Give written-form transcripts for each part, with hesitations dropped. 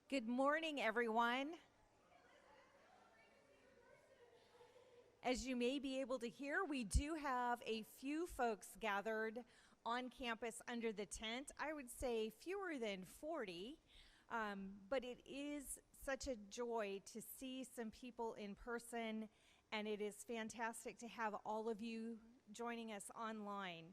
Good morning, everyone. As you may be able to hear, we do have a few folks gathered on campus under the tent. I would say fewer than 40, but it is such a joy to see some people in person, and it is fantastic to have all of you joining us online.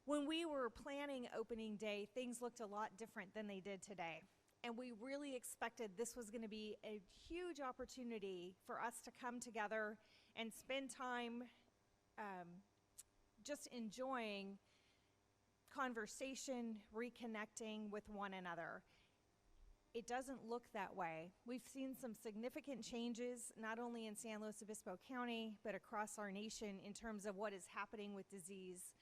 When we were planning opening day, things looked a lot different than they did today. And we really expected this was going to be a huge opportunity for us to come together and spend time just enjoying conversation, reconnecting with one another. It doesn't look that way. We've seen some significant changes, not only in San Luis Obispo County, but across our nation in terms of what is happening with disease.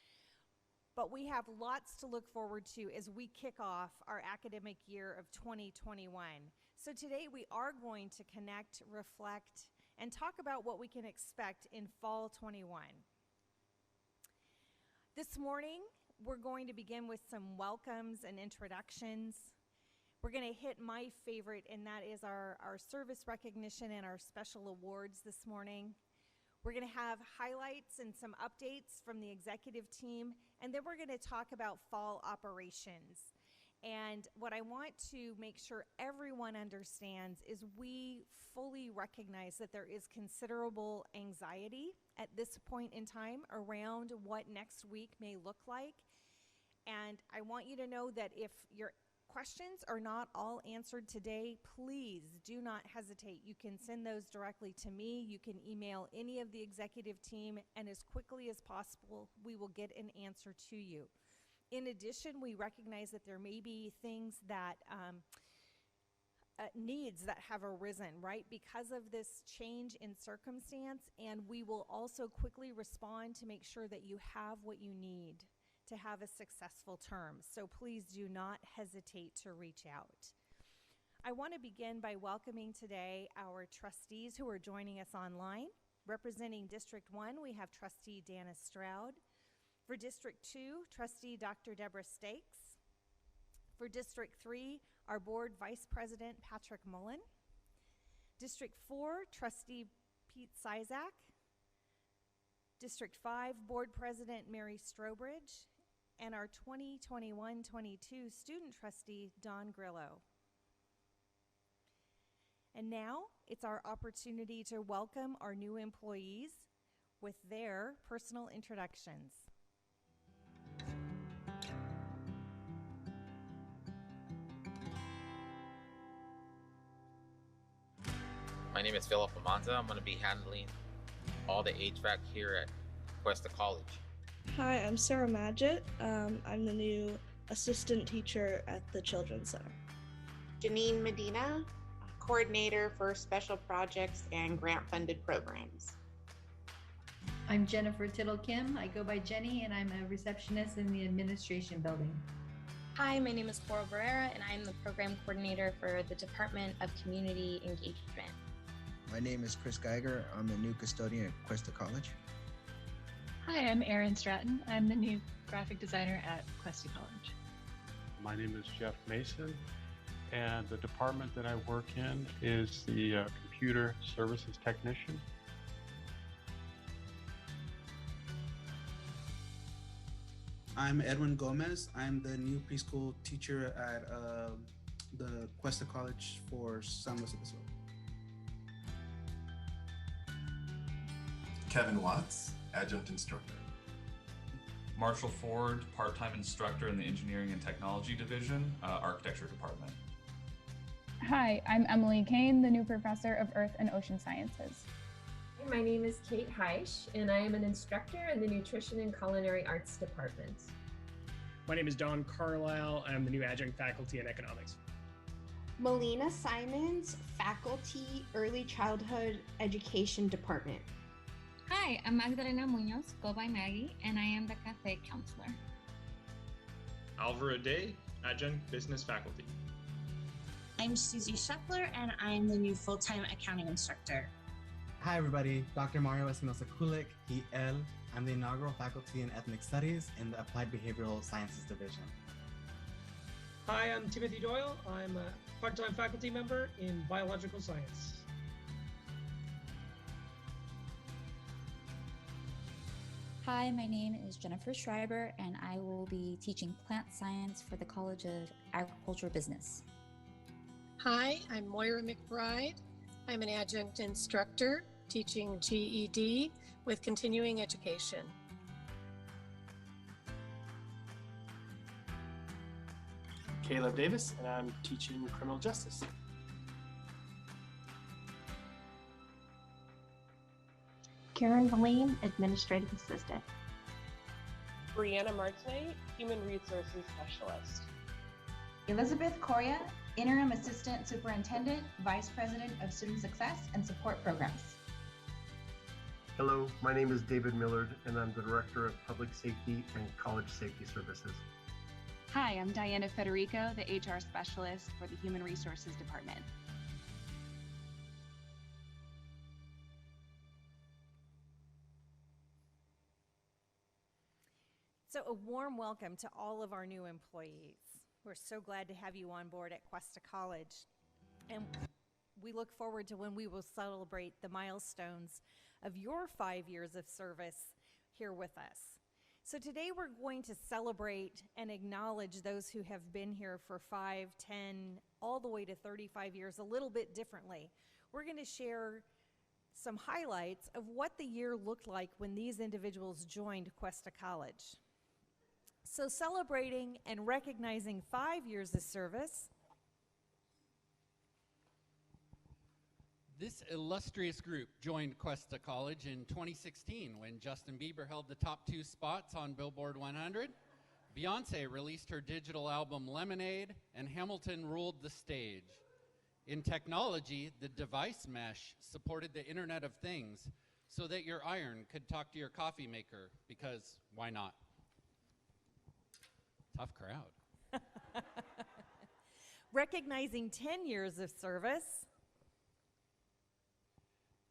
But we have lots to look forward to as we kick off our academic year of 2021. So today we are going to connect, reflect, and talk about what we can expect in fall 21. This morning, we're going to begin with some welcomes and introductions. We're going to hit my favorite, and that is our service recognition and our special awards this morning. We're going to have highlights and some updates from the executive team, and then we're going to talk about fall operations. And what I want to make sure everyone understands is we fully recognize that there is considerable anxiety at this point in time around what next week may look like. And I want you to know that if your questions are not all answered today, please do not hesitate. You can send those directly to me. You can email any of the executive team, and as quickly as possible, we will get an answer to you. In addition, we recognize that there may be things that, needs that have arisen, right, because of this change in circumstance, and we will also quickly respond to make sure that you have what you need to have a successful term. So please do not hesitate to reach out. I want to begin by welcoming today our trustees who are joining us online. Representing District 1, we have Trustee Dana Stroud. For District 2, Trustee Dr. Deborah Stakes. For District 3, our Board Vice President Patrick Mullen. District 4, Trustee Pete Sizak. District 5, Board President Mary Strobridge, and our 2021-22 Student Trustee, Don Grillo. And now, it's our opportunity to welcome our new employees with their personal introductions. My name is Philip Amanza. I'm going to be handling all the HVAC here at Cuesta College. Hi, I'm Sarah Madgett. I'm the new assistant teacher at the Children's Center. Janine Medina, coordinator for special projects and grant-funded programs. I'm Jennifer Tittle Kim. I go by Jenny, and I'm a receptionist in the administration building. Hi, my name is Cora Barrera, and I'm the program coordinator for the Department of Community Engagement. My name is Chris Geiger. I'm the new custodian at Cuesta College. Hi, I'm Erin Stratton. I'm the new graphic designer at Cuesta College. My name is Jeff Mason, and the department that I work in is the computer services technician. I'm Edwin Gomez. I'm the new preschool teacher at the Cuesta College for San Luis Obispo. Kevin Watts, adjunct instructor. Marshall Ford, part-time instructor in the Engineering and Technology Division, Architecture Department. Hi, I'm Emily Kane, the new professor of Earth and Ocean Sciences. My name is Kate Heisch, and I am an instructor in the Nutrition and Culinary Arts Department. My name is Don Carlisle. I'm the new adjunct faculty in economics. Melina Simons, faculty, Early Childhood Education Department. Hi, I'm Magdalena Munoz, go by Maggie, and I am the cafe counselor. Alvaro Day, adjunct business faculty. I'm Susie Scheffler, and I'm the new full-time accounting instructor. Hi everybody, Dr. Mario Espinosa Kulik, EL. I'm the inaugural faculty in Ethnic Studies in the Applied Behavioral Sciences Division. Hi, I'm Timothy Doyle. I'm a part-time faculty member in biological science. Hi, my name is Jennifer Schreiber, and I will be teaching plant science for the College of Agricultural Business. Hi, I'm Moira McBride. I'm an adjunct instructor teaching GED with continuing education. Caleb Davis, and I'm teaching criminal justice. Karen Valine, Administrative Assistant. Brianna Martinez, Human Resources Specialist. Elizabeth Coria, Interim Assistant Superintendent, Vice President of Student Success and Support Programs. Hello, my name is David Millard, and I'm the Director of Public Safety and College Safety Services. Hi, I'm Diana Federico, the HR Specialist for the Human Resources Department. So a warm welcome to all of our new employees. We're so glad to have you on board at Cuesta College. And we look forward to when we will celebrate the milestones of your 5 years of service here with us. So today we're going to celebrate and acknowledge those who have been here for 5, 10, all the way to 35 years a little bit differently. We're going to share some highlights of what the year looked like when these individuals joined Cuesta College. So celebrating and recognizing 5 years of service. This illustrious group joined Cuesta College in 2016 when Justin Bieber held the top 2 spots on Billboard 100. Beyonce released her digital album Lemonade, and Hamilton ruled the stage. In technology, the device mesh supported the Internet of Things so that your iron could talk to your coffee maker, because why not? Tough crowd. Recognizing 10 years of service.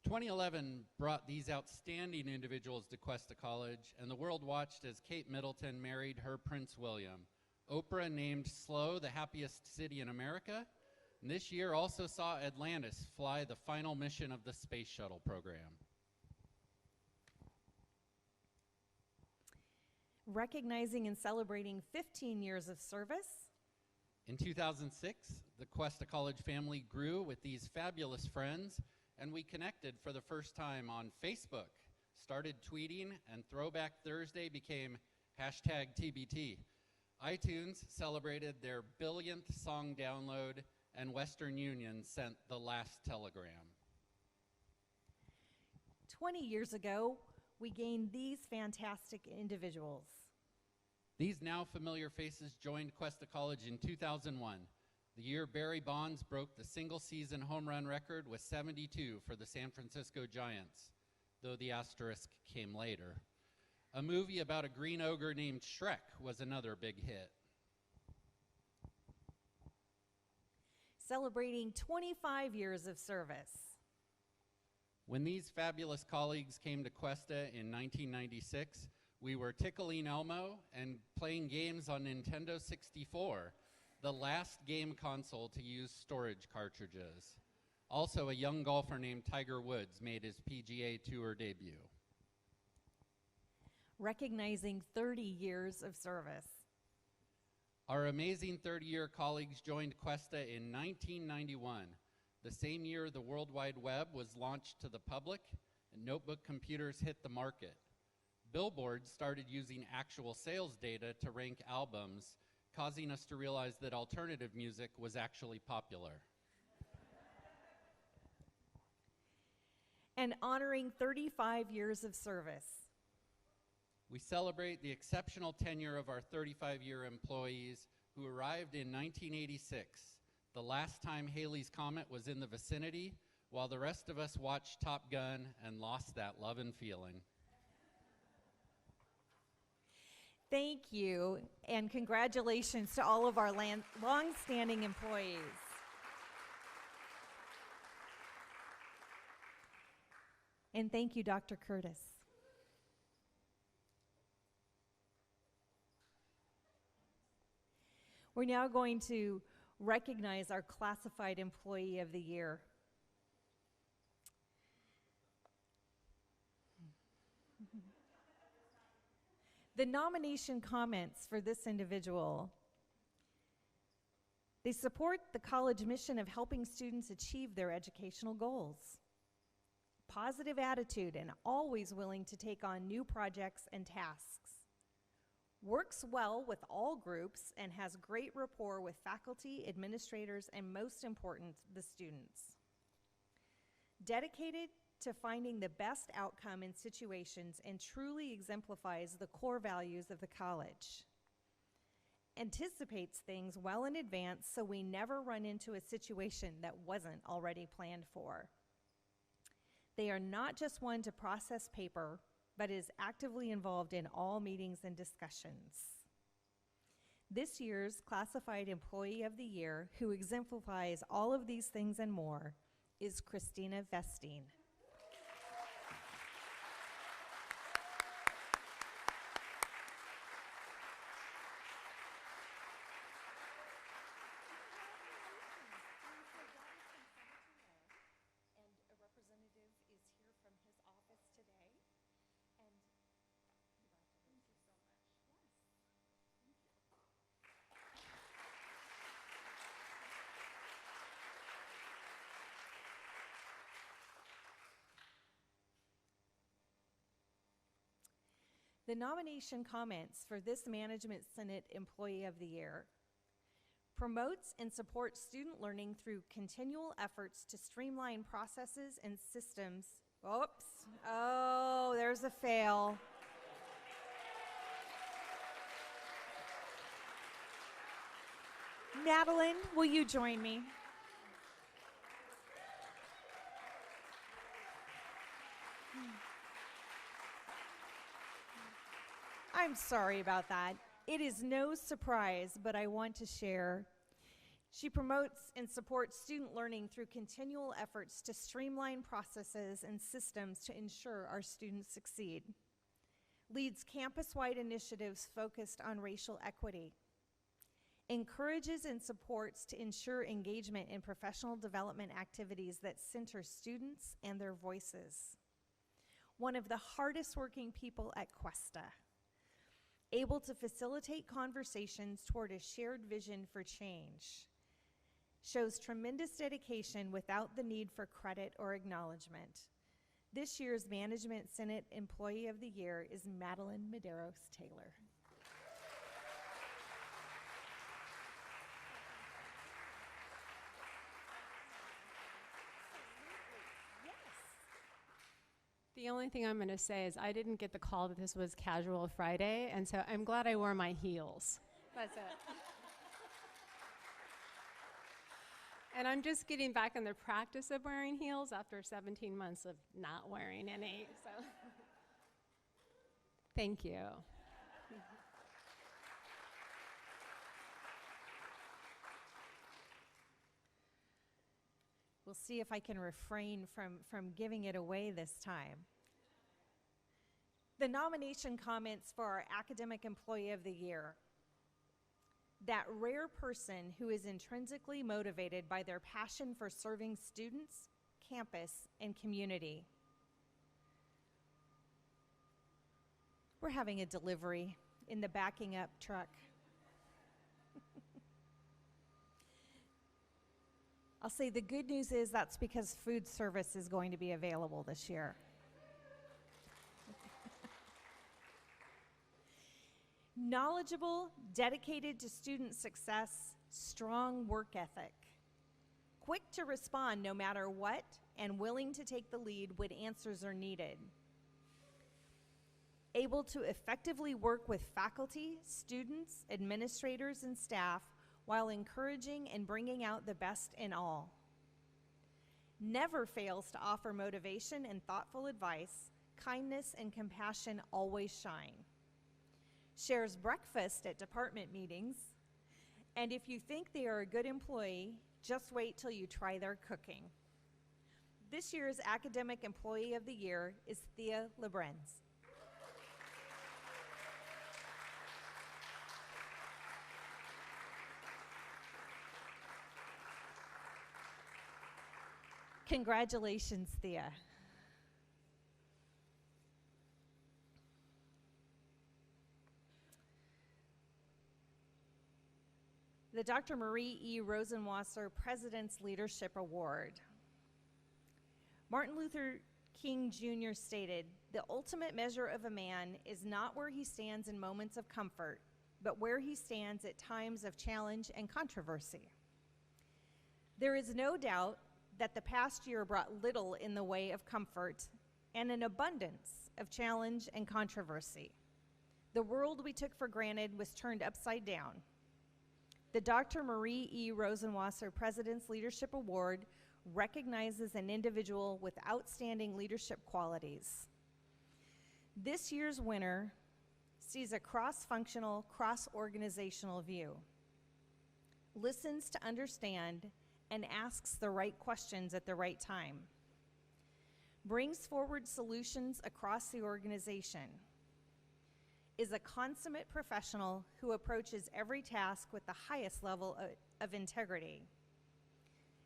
2011 brought these outstanding individuals to Cuesta College, and the world watched as Kate Middleton married her Prince William. Oprah named SLO the happiest city in America, and this year also saw Atlantis fly the final mission of the Space Shuttle program. Recognizing and celebrating 15 years of service. In 2006, the Cuesta College family grew with these fabulous friends, and we connected for the first time on Facebook, started tweeting, and Throwback Thursday became #TBT. iTunes celebrated their billionth song download, and Western Union sent the last telegram. 20 years ago, we gained these fantastic individuals. These now familiar faces joined Cuesta College in 2001, the year Barry Bonds broke the single-season home run record with 72 for the San Francisco Giants, though the asterisk came later. A movie about a green ogre named Shrek was another big hit. Celebrating 25 years of service. When these fabulous colleagues came to Cuesta in 1996, we were tickling Elmo and playing games on Nintendo 64, the last game console to use storage cartridges. Also, a young golfer named Tiger Woods made his PGA Tour debut. Recognizing 30 years of service. Our amazing 30-year colleagues joined Cuesta in 1991, the same year the World Wide Web was launched to the public and notebook computers hit the market. Billboard started using actual sales data to rank albums, causing us to realize that alternative music was actually popular. And honoring 35 years of service. We celebrate the exceptional tenure of our 35-year employees who arrived in 1986, the last time Halley's Comet was in the vicinity, while the rest of us watched Top Gun and lost that love and feeling. Thank you, and congratulations to all of our long-standing employees. And thank you, Dr. Curtis. We're now going to recognize our Classified Employee of the Year. The nomination comments for this individual: they support the college mission of helping students achieve their educational goals. Positive attitude and always willing to take on new projects and tasks. Works well with all groups and has great rapport with faculty, administrators, and most important, the students. Dedicated to finding the best outcome in situations and truly exemplifies the core values of the college. Anticipates things well in advance so we never run into a situation that wasn't already planned for. They are not just one to process paper, but is actively involved in all meetings and discussions. This year's Classified Employee of the Year, who exemplifies all of these things and more, is Kristina Vastine. The nomination comments for this Management Senate Employee of the Year: promotes and supports student learning through continual efforts to streamline processes and systems. Oops, oh, there's a fail. Madeline, will you join me? I'm sorry about that. It is no surprise, but I want to share. She promotes and supports student learning through continual efforts to streamline processes and systems to ensure our students succeed. Leads campus-wide initiatives focused on racial equity. Encourages and supports to ensure engagement in professional development activities that center students and their voices. One of the hardest working people at Cuesta. Able to facilitate conversations toward a shared vision for change. Shows tremendous dedication without the need for credit or acknowledgement. This year's Management Senate Employee of the Year is Madeline Medeiros Taylor. The only thing I'm going to say is I didn't get the call that this was Casual Friday, and so I'm glad I wore my heels. That's it. And I'm just getting back in the practice of wearing heels after 17 months of not wearing any. So, thank you. We'll see if I can refrain from giving it away this time. The nomination comments for our Academic Employee of the Year. That rare person who is intrinsically motivated by their passion for serving students, campus, and community. We're having a delivery in the backing up truck. I'll say the good news is that's because food service is going to be available this year. Knowledgeable, dedicated to student success, strong work ethic. Quick to respond no matter what, and willing to take the lead when answers are needed. Able to effectively work with faculty, students, administrators, and staff while encouraging and bringing out the best in all. Never fails to offer motivation and thoughtful advice. Kindness and compassion always shine. Shares breakfast at department meetings. And if you think they are a good employee, just wait till you try their cooking. This year's Academic Employee of the Year is Thea Labrenz. Congratulations, Thea. The Dr. Marie E. Rosenwasser President's Leadership Award. Martin Luther King Jr. stated, "The ultimate measure of a man is not where he stands in moments of comfort, but where he stands at times of challenge and controversy." There is no doubt that the past year brought little in the way of comfort and an abundance of challenge and controversy. The world we took for granted was turned upside down. The Dr. Marie E. Rosenwasser President's Leadership Award recognizes an individual with outstanding leadership qualities. This year's winner sees a cross-functional, cross-organizational view, listens to understand, and asks the right questions at the right time, brings forward solutions across the organization, is a consummate professional who approaches every task with the highest level of integrity,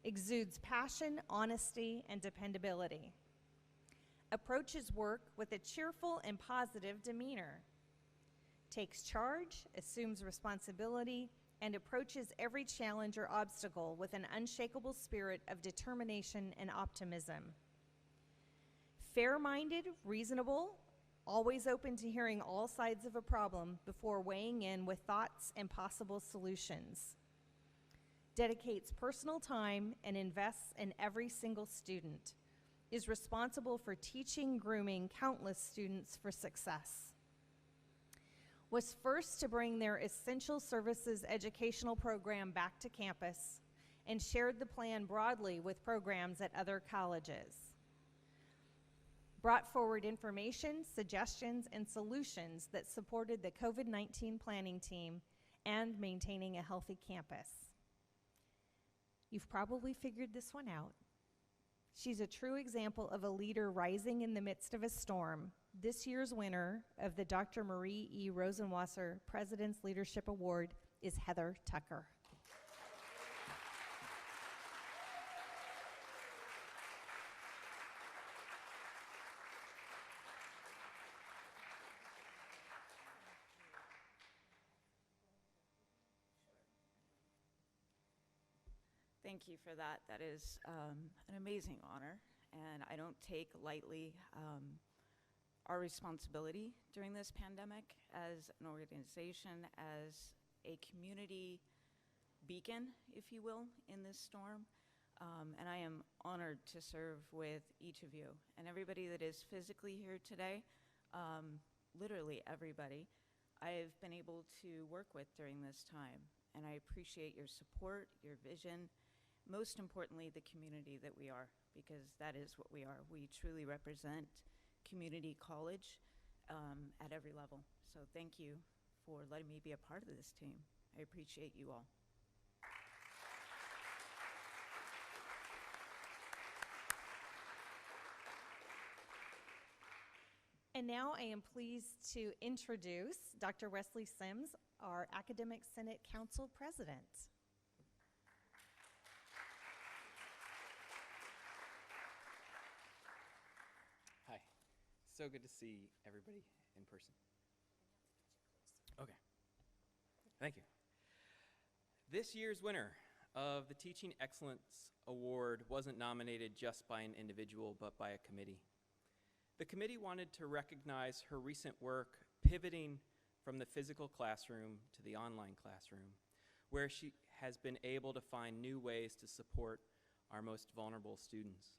exudes passion, honesty, and dependability, approaches work with a cheerful and positive demeanor, takes charge, assumes responsibility, and approaches every challenge or obstacle with an unshakable spirit of determination and optimism. Fair-minded, reasonable, always open to hearing all sides of a problem before weighing in with thoughts and possible solutions. Dedicates personal time and invests in every single student. Is responsible for teaching, grooming countless students for success. Was first to bring their essential services educational program back to campus and shared the plan broadly with programs at other colleges. Brought forward information, suggestions, and solutions that supported the COVID-19 planning team and maintaining a healthy campus. You've probably figured this one out. She's a true example of a leader rising in the midst of a storm. This year's winner of the Dr. Marie E. Rosenwasser President's Leadership Award is Heather Tucker. Thank you for that. That is an amazing honor, and I don't take lightly our responsibility during this pandemic as an organization, as a community beacon, if you will, in this storm. And I am honored to serve with each of you and everybody that is physically here today, literally everybody I've been able to work with during this time. And I appreciate your support, your vision, most importantly, the community that we are, because that is what we are. We truly represent community college at every level. So thank you for letting me be a part of this team. I appreciate you all. And now I am pleased to introduce Dr. Wesley Sims, our Academic Senate Council President. Hi, so good to see everybody in person. Okay, thank you. This year's winner of the Teaching Excellence Award wasn't nominated just by an individual, but by a committee. The committee wanted to recognize her recent work pivoting from the physical classroom to the online classroom, where she has been able to find new ways to support our most vulnerable students.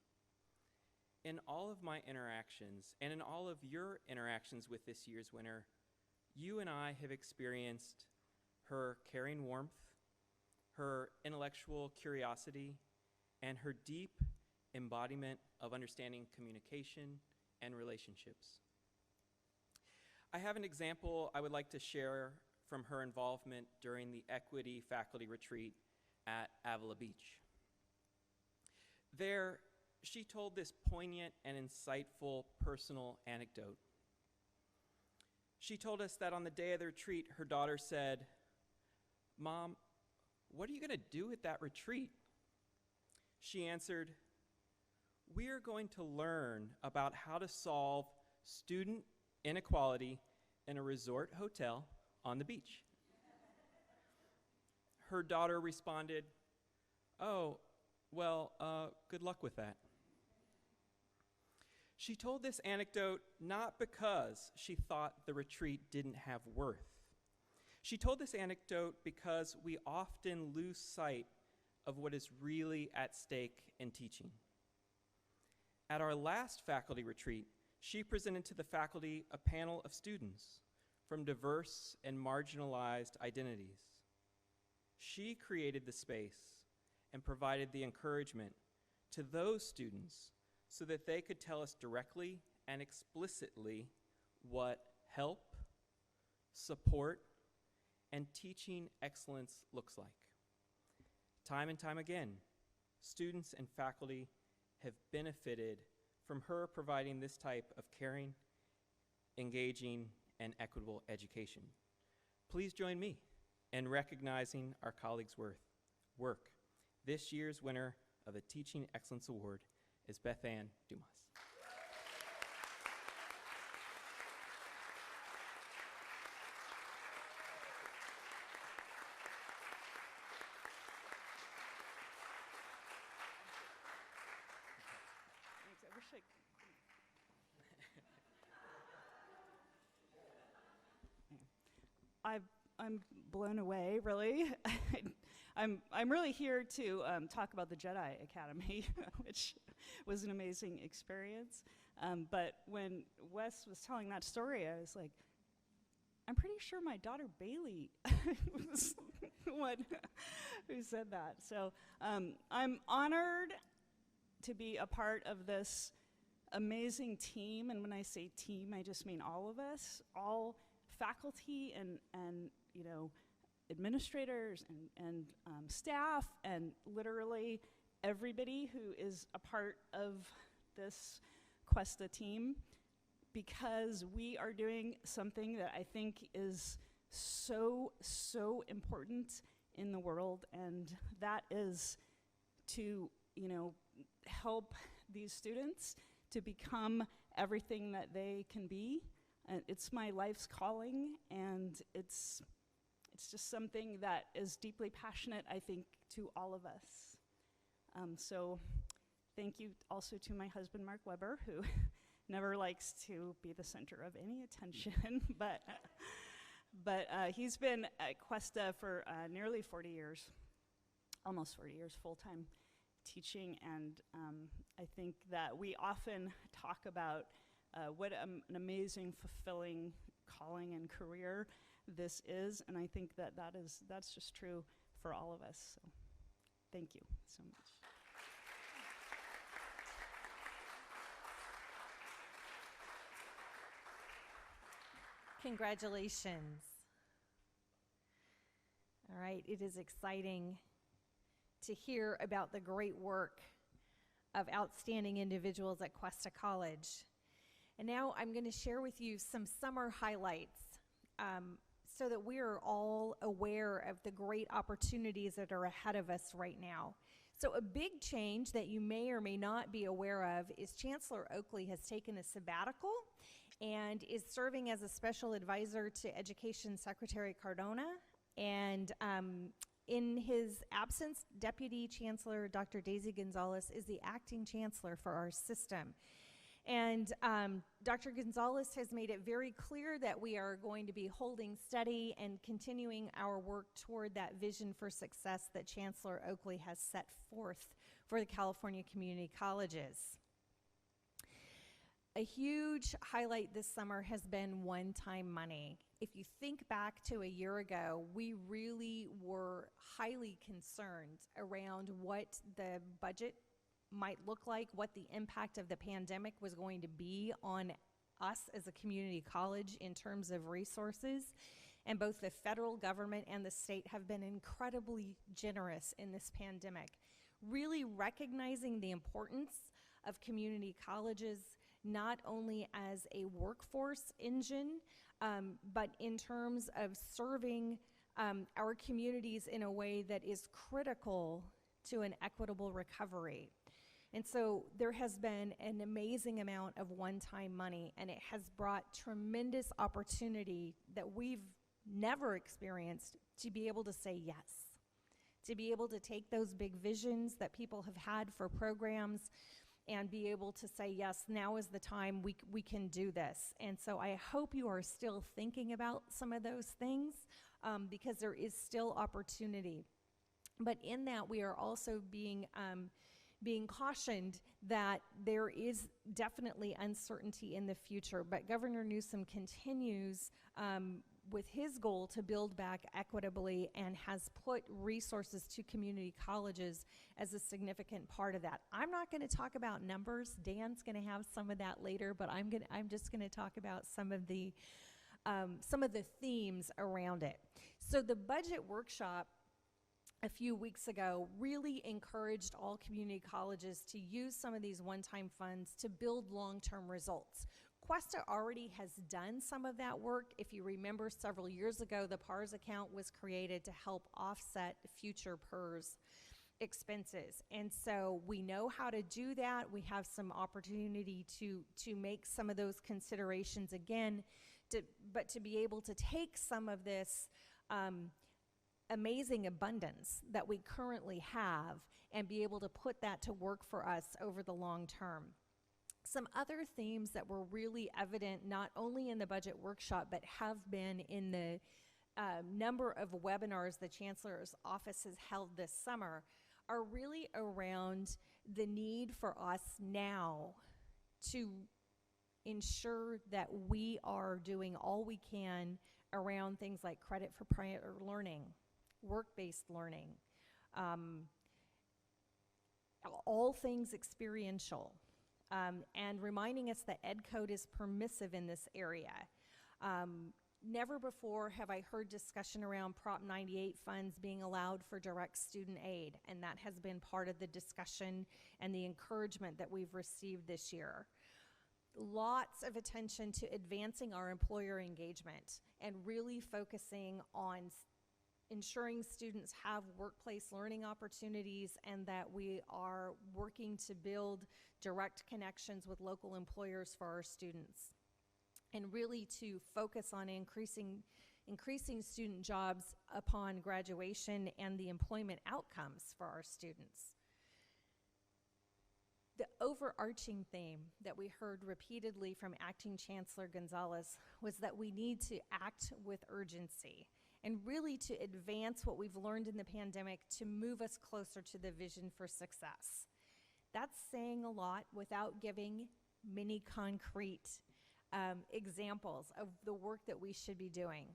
In all of my interactions, and in all of your interactions with this year's winner, you and I have experienced her caring warmth, her intellectual curiosity, and her deep embodiment of understanding communication and relationships. I have an example I would like to share from her involvement during the Equity Faculty Retreat at Avila Beach. There, she told this poignant and insightful personal anecdote. She told us that on the day of the retreat, her daughter said, "Mom, what are you going to do at that retreat?" She answered, we are going to learn about how to solve student inequality in a resort hotel on the beach. Her daughter responded, "Oh, well, good luck with that." She told this anecdote not because she thought the retreat didn't have worth. She told this anecdote because we often lose sight of what is really at stake in teaching. At our last faculty retreat, she presented to the faculty a panel of students from diverse and marginalized identities. She created the space and provided the encouragement to those students so that they could tell us directly and explicitly what help, support, and teaching excellence looks like. Time and time again, students and faculty have benefited from her providing this type of caring, engaging, and equitable education. Please join me in recognizing our colleagues' work. This year's winner of the Teaching Excellence Award is Beth Dumas. I'm blown away, really. I'm really here to talk about the Jedi Academy, which was an amazing experience. But when Wes was telling that story, I was like, I'm pretty sure my daughter Bailey was the one who said that. So I'm honored to be a part of this amazing team. And when I say team, I just mean all of us, all faculty and you know, administrators and staff, and literally everybody who is a part of this Cuesta team, because we are doing something that I think is so important in the world, and that is to, you know, help these students to become everything that they can be. And it's my life's calling, and it's just something that is deeply passionate, I think, to all of us. So thank you also to my husband, Mark Weber, who never likes to be the center of any attention, but he's been at Cuesta for nearly 40 years, almost 40 years, full-time teaching, and I think that we often talk about what an amazing, fulfilling calling and career this is, and I think that that's just true for all of us. So, thank you so much. Congratulations. All right, it is exciting to hear about the great work of outstanding individuals at Cuesta College. And now I'm going to share with you some summer highlights so that we are all aware of the great opportunities that are ahead of us right now. So a big change that you may or may not be aware of is Chancellor Oakley has taken a sabbatical and is serving as a special advisor to Education Secretary Cardona. And in his absence, Deputy Chancellor Dr. Daisy Gonzalez is the acting chancellor for our system. And Dr. Gonzalez has made it very clear that we are going to be holding steady and continuing our work toward that vision for success that Chancellor Oakley has set forth for the California community colleges. A huge highlight this summer has been one-time money. If you think back to a year ago, we really were highly concerned around what the budget might look like, what the impact of the pandemic was going to be on us as a community college in terms of resources. And both the federal government and the state have been incredibly generous in this pandemic, really recognizing the importance of community colleges, not only as a workforce engine, but in terms of serving our communities in a way that is critical to an equitable recovery. And so there has been an amazing amount of one-time money, and it has brought tremendous opportunity that we've never experienced to be able to say yes, to be able to take those big visions that people have had for programs and be able to say, yes, now is the time we can do this. And so I hope you are still thinking about some of those things because there is still opportunity. But in that, we are also being cautioned that there is definitely uncertainty in the future. But Governor Newsom continues with his goal to build back equitably and has put resources to community colleges as a significant part of that. I'm not going to talk about numbers. Dan's going to have some of that later, but I'm just going to talk about some of the themes around it. So the budget workshop a few weeks ago really encouraged all community colleges to use some of these one-time funds to build long-term results. Cuesta already has done some of that work. If you remember, several years ago, the PARS account was created to help offset future PERS expenses. And so we know how to do that. We have some opportunity to make some of those considerations again, but to be able to take some of this amazing abundance that we currently have and be able to put that to work for us over the long term. Some other themes that were really evident not only in the budget workshop but have been in the number of webinars the Chancellor's office has held this summer are really around the need for us now to ensure that we are doing all we can around things like credit for prior learning, work-based learning, all things experiential. And reminding us that Ed Code is permissive in this area. Never before have I heard discussion around Prop 98 funds being allowed for direct student aid, and that has been part of the discussion and the encouragement that we've received this year. Lots of attention to advancing our employer engagement and really focusing on ensuring students have workplace learning opportunities and that we are working to build direct connections with local employers for our students. And really to focus on increasing student jobs upon graduation and the employment outcomes for our students. The overarching theme that we heard repeatedly from Acting Chancellor Gonzalez was that we need to act with urgency and really to advance what we've learned in the pandemic to move us closer to the vision for success. That's saying a lot without giving many concrete examples of the work that we should be doing.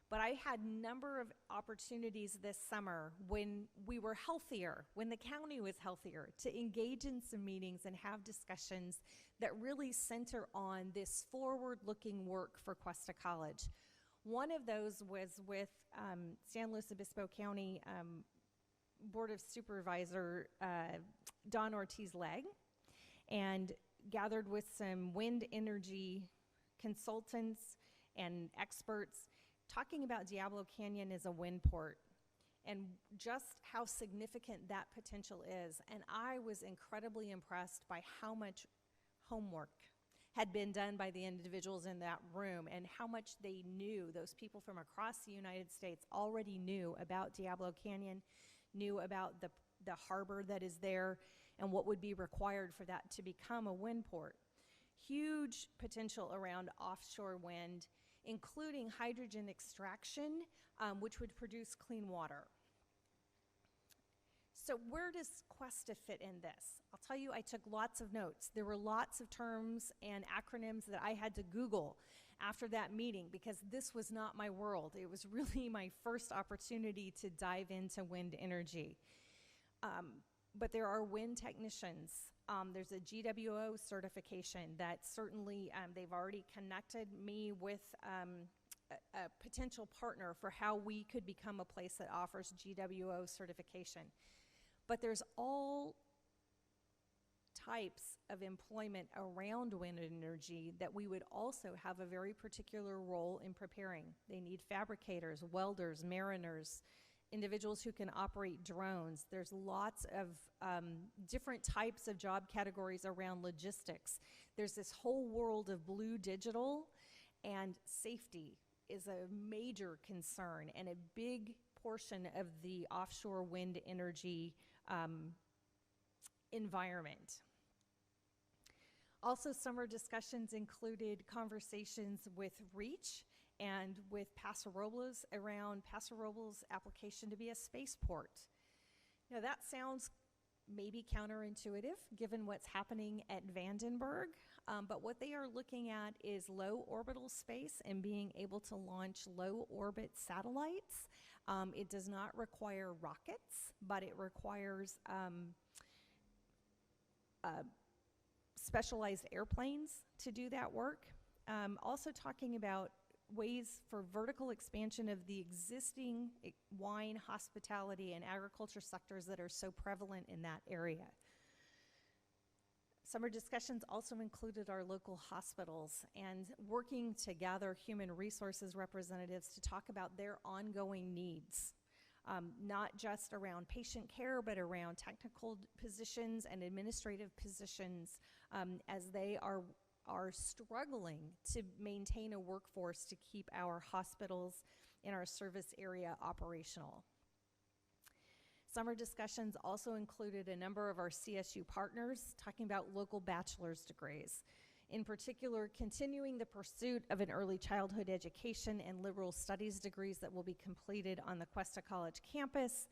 But I had a number of opportunities this summer when we were healthier, when the county was healthier, to engage in some meetings and have discussions that really center on this forward-looking work for Cuesta College. One of those was with San Luis Obispo County Board of Supervisor Don Ortiz-Legg, and gathered with some wind energy consultants and experts talking about Diablo Canyon as a wind port and just how significant that potential is. And I was incredibly impressed by how much homework had been done by the individuals in that room and how much they knew. Those people from across the United States already knew about Diablo Canyon, knew about the harbor that is there and what would be required for that to become a wind port. Huge potential around offshore wind, including hydrogen extraction, which would produce clean water. So where does Cuesta fit in this? I'll tell you, I took lots of notes. There were lots of terms and acronyms that I had to Google after that meeting because this was not my world. It was really my first opportunity to dive into wind energy. But there are wind technicians. There's a GWO certification that certainly they've already connected me with a potential partner for how we could become a place that offers GWO certification. But there's all types of employment around wind energy that we would also have a very particular role in preparing. They need fabricators, welders, mariners, individuals who can operate drones. There's lots of different types of job categories around logistics. There's this whole world of blue digital, and safety is a major concern and a big portion of the offshore wind energy environment. Also, summer discussions included conversations with Reach and with Paso Robles around Paso Robles' application to be a spaceport. Now that sounds maybe counterintuitive given what's happening at Vandenberg, but what they are looking at is low orbital space and being able to launch low orbit satellites. It does not require rockets, but it requires specialized airplanes to do that work. Also talking about ways for vertical expansion of the existing wine, hospitality, and agriculture sectors that are so prevalent in that area. Summer discussions also included our local hospitals and working to gather human resources representatives to talk about their ongoing needs, not just around patient care, but around technical positions and administrative positions as they are struggling to maintain a workforce to keep our hospitals in our service area operational. Summer discussions also included a number of our CSU partners talking about local bachelor's degrees. In particular, continuing the pursuit of an early childhood education and liberal studies degrees that will be completed on the Cuesta College campus,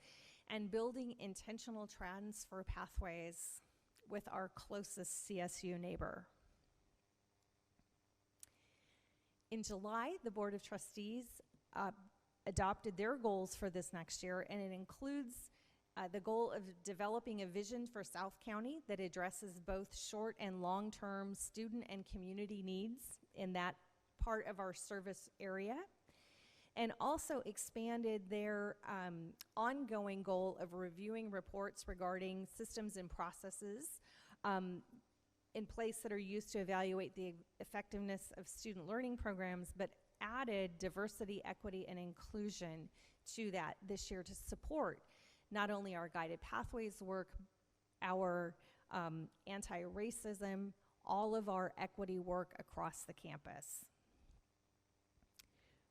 and building intentional transfer pathways with our closest CSU neighbor. In July, the Board of Trustees adopted their goals for this next year, and it includes the goal of developing a vision for South County that addresses both short and long-term student and community needs in that part of our service area, and also expanded their ongoing goal of reviewing reports regarding systems and processes in place that are used to evaluate the effectiveness of student learning programs, but added diversity, equity, and inclusion to that this year to support not only our guided pathways work, our anti-racism, all of our equity work across the campus.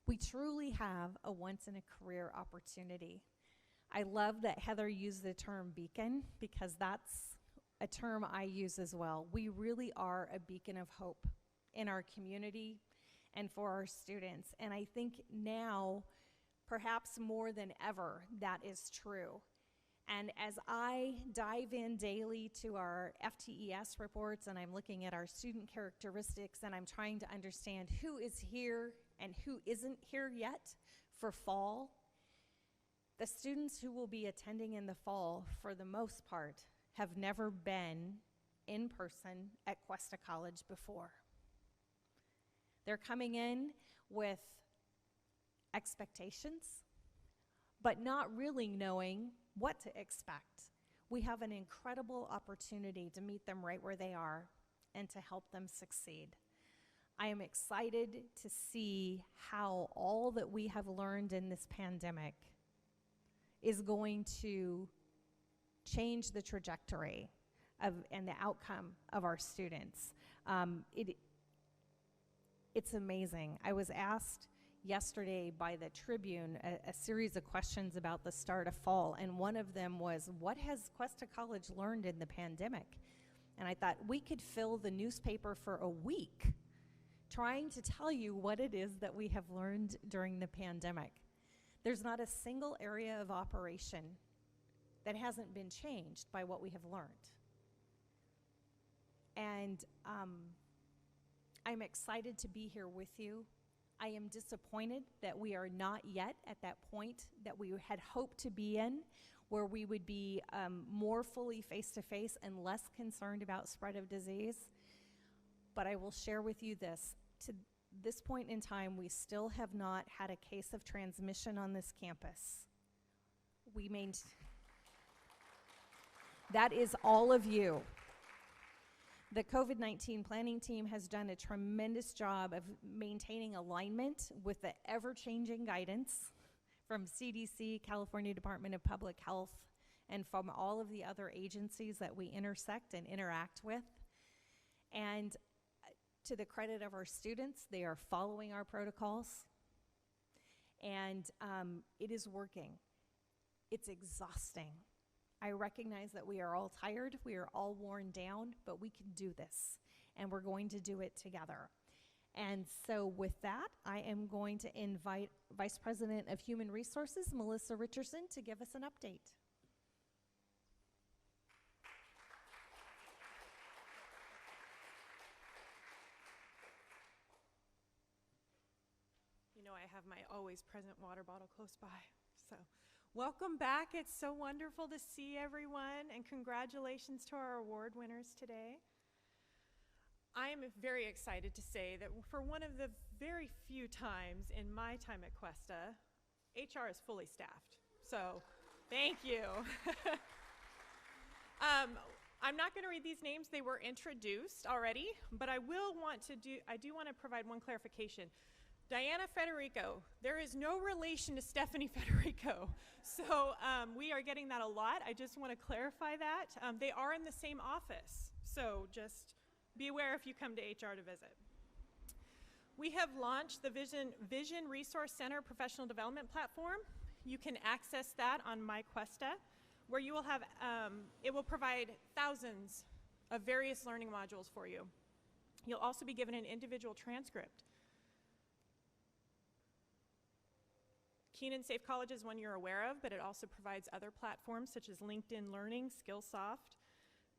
We truly have a once-in-a-career opportunity. I love that Heather used the term beacon because that's a term I use as well. We really are a beacon of hope in our community and for our students. And I think now, perhaps more than ever, that is true. And as I dive in daily to our FTES reports and I'm looking at our student characteristics and I'm trying to understand who is here and who isn't here yet for fall, the students who will be attending in the fall, for the most part, have never been in person at Cuesta College before. They're coming in with expectations, but not really knowing what to expect. We have an incredible opportunity to meet them right where they are and to help them succeed. I am excited to see how all that we have learned in this pandemic is going to change the trajectory and the outcome of our students. It's amazing. I was asked yesterday by the Tribune a series of questions about the start of fall, and one of them was, what has Cuesta College learned in the pandemic? And I thought we could fill the newspaper for a week trying to tell you what it is that we have learned during the pandemic. There's not a single area of operation that hasn't been changed by what we have learned. And I'm excited to be here with you. I am disappointed that we are not yet at that point that we had hoped to be in, where we would be more fully face-to-face and less concerned about spread of disease. But I will share with you this. To this point in time, we still have not had a case of transmission on this campus. That is all of you. The COVID-19 planning team has done a tremendous job of maintaining alignment with the ever-changing guidance from CDC, California Department of Public Health, and from all of the other agencies that we intersect and interact with. And to the credit of our students, they are following our protocols, and it is working. It's exhausting. I recognize that we are all tired, we are all worn down, but we can do this, and we're going to do it together. And so with that, I am going to invite Vice President of Human Resources, Melissa Richerson, to give us an update. You know, I have my always present water bottle close by. So welcome back. It's so wonderful to see everyone, and congratulations to our award winners today. I am very excited to say that for one of the very few times in my time at Cuesta, HR is fully staffed. So thank you. I'm not going to read these names. They were introduced already, but I do want to provide one clarification. Diana Federico, there is no relation to Stephanie Federico. So we are getting that a lot. I just want to clarify that. They are in the same office. So just be aware if you come to HR to visit. We have launched the Vision Resource Center Professional Development Platform. You can access that on My Cuesta, where you will have, it will provide thousands of various learning modules for you. You'll also be given an individual transcript. Keenan Safe College is one you're aware of, but it also provides other platforms such as LinkedIn Learning, Skillsoft.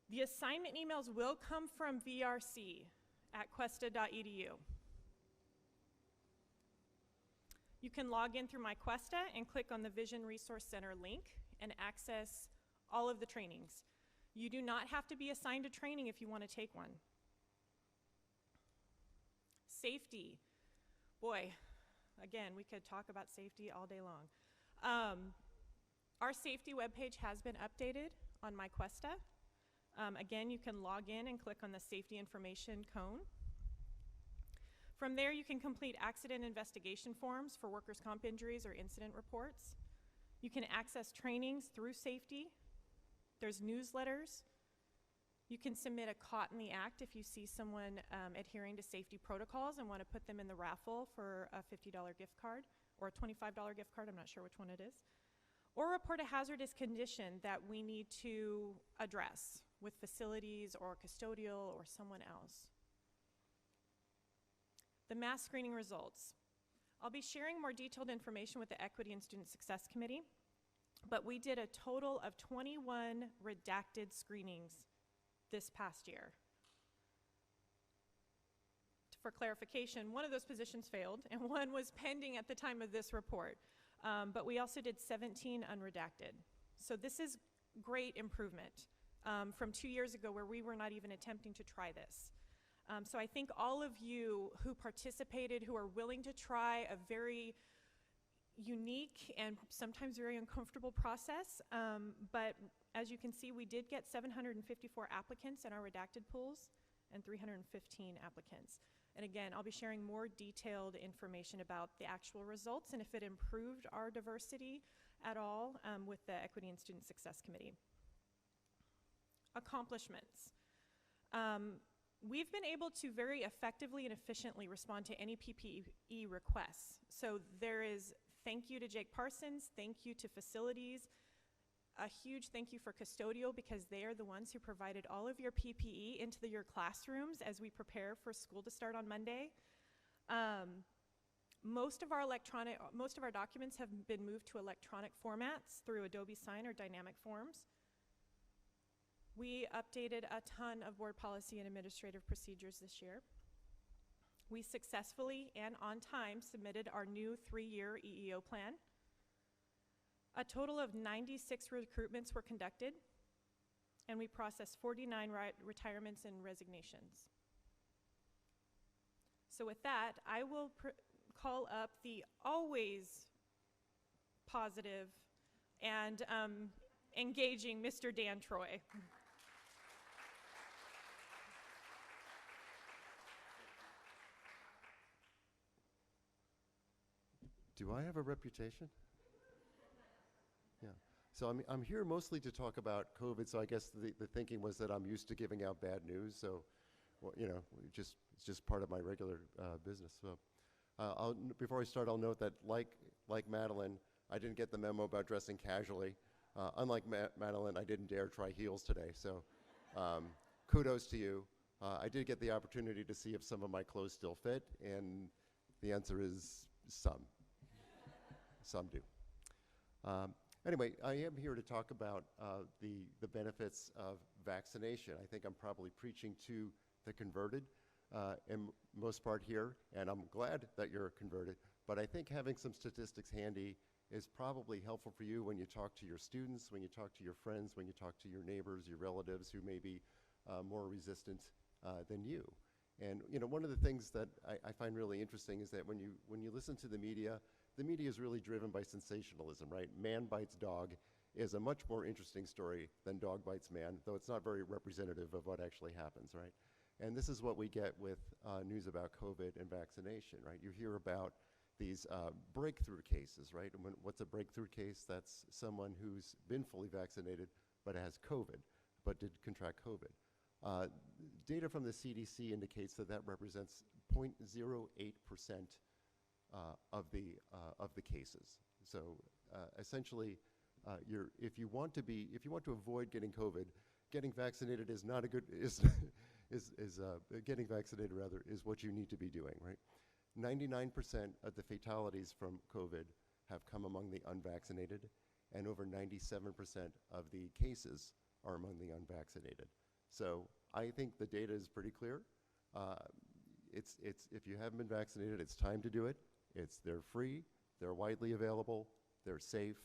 The assignment emails will come from VRC at cuesta.edu. You can log in through My Cuesta and click on the Vision Resource Center link and access all of the trainings. You do not have to be assigned a training if you want to take one. Safety. Boy, again, we could talk about safety all day long. Our safety webpage has been updated on My Cuesta. Again, you can log in and click on the safety information cone. From there, you can complete accident investigation forms for workers' comp injuries or incident reports. You can access trainings through safety. There's newsletters. You can submit a caught in the act if you see someone adhering to safety protocols and want to put them in the raffle for a $50 gift card or a $25 gift card, I'm not sure which one it is. Or report a hazardous condition that we need to address with facilities or custodial or someone else. The mass screening results. I'll be sharing more detailed information with the Equity and Student Success Committee, but we did a total of 21 redacted screenings this past year. For clarification, one of those positions failed and one was pending at the time of this report. But we also did 17 unredacted. So this is great improvement from 2 years ago where we were not even attempting to try this. So I think all of you who participated, who are willing to try a very unique and sometimes very uncomfortable process, but as you can see, we did get 754 applicants in our redacted pools and 315 applicants. And again, I'll be sharing more detailed information about the actual results and if it improved our diversity at all with the Equity and Student Success Committee. Accomplishments. We've been able to very effectively and efficiently respond to any PPE requests. So there is thank you to Jake Parsons, thank you to facilities, a huge thank you for custodial because they are the ones who provided all of your PPE into your classrooms as we prepare for school to start on Monday. Most of our documents have been moved to electronic formats through Adobe Sign or Dynamic Forms. We updated a ton of board policy and administrative procedures this year. We successfully and on time submitted our new 3-year EEO plan. A total of 96 recruitments were conducted, and we processed 49 retirements and resignations. So with that, I will call up the always positive and engaging Mr. Dan Troy. Do I have a reputation? So I'm here mostly to talk about COVID, so I guess the thinking was that I'm used to giving out bad news, so, well, you know, it's just part of my regular business. So before I start, I'll note that like Madeline, I didn't get the memo about dressing casually. Unlike Madeline, I didn't dare try heels today, so kudos to you. I did get the opportunity to see if some of my clothes still fit, and the answer is some. Some do. Anyway, I am here to talk about the benefits of vaccination. I think I'm probably preaching to the converted in most part here, and I'm glad that you're converted, but I think having some statistics handy is probably helpful for you when you talk to your students, when you talk to your friends, when you talk to your neighbors, your relatives who may be more resistant than you. And you know, one of the things that I find really interesting is that when you listen to the media is really driven by sensationalism, right? Man bites dog is a much more interesting story than dog bites man, though it's not very representative of what actually happens, right? And this is what we get with news about COVID and vaccination, right? You hear about these breakthrough cases, right? And what's a breakthrough case? That's someone who's been fully vaccinated but has COVID, but did contract COVID. Data from the CDC indicates that represents 0.08% of the cases. So essentially, if you want to avoid getting COVID, getting vaccinated is not a good getting vaccinated rather is what you need to be doing, right? 99% of the fatalities from COVID have come among the unvaccinated, and over 97% of the cases are among the unvaccinated. So I think the data is pretty clear. If you haven't been vaccinated, it's time to do it. They're free, they're widely available, they're safe.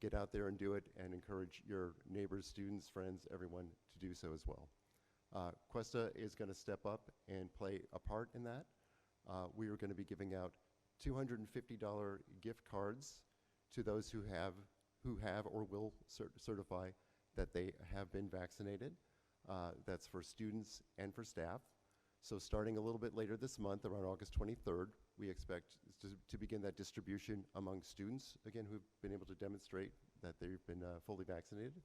Get out there and do it, and encourage your neighbors, students, friends, everyone to do so as well. Cuesta is going to step up and play a part in that. We are going to be giving out $250 gift cards to those who have or will certify that they have been vaccinated. That's for students and for staff. So starting a little bit later this month, around August 23rd, we expect to begin that distribution among students, again, who've been able to demonstrate that they've been fully vaccinated.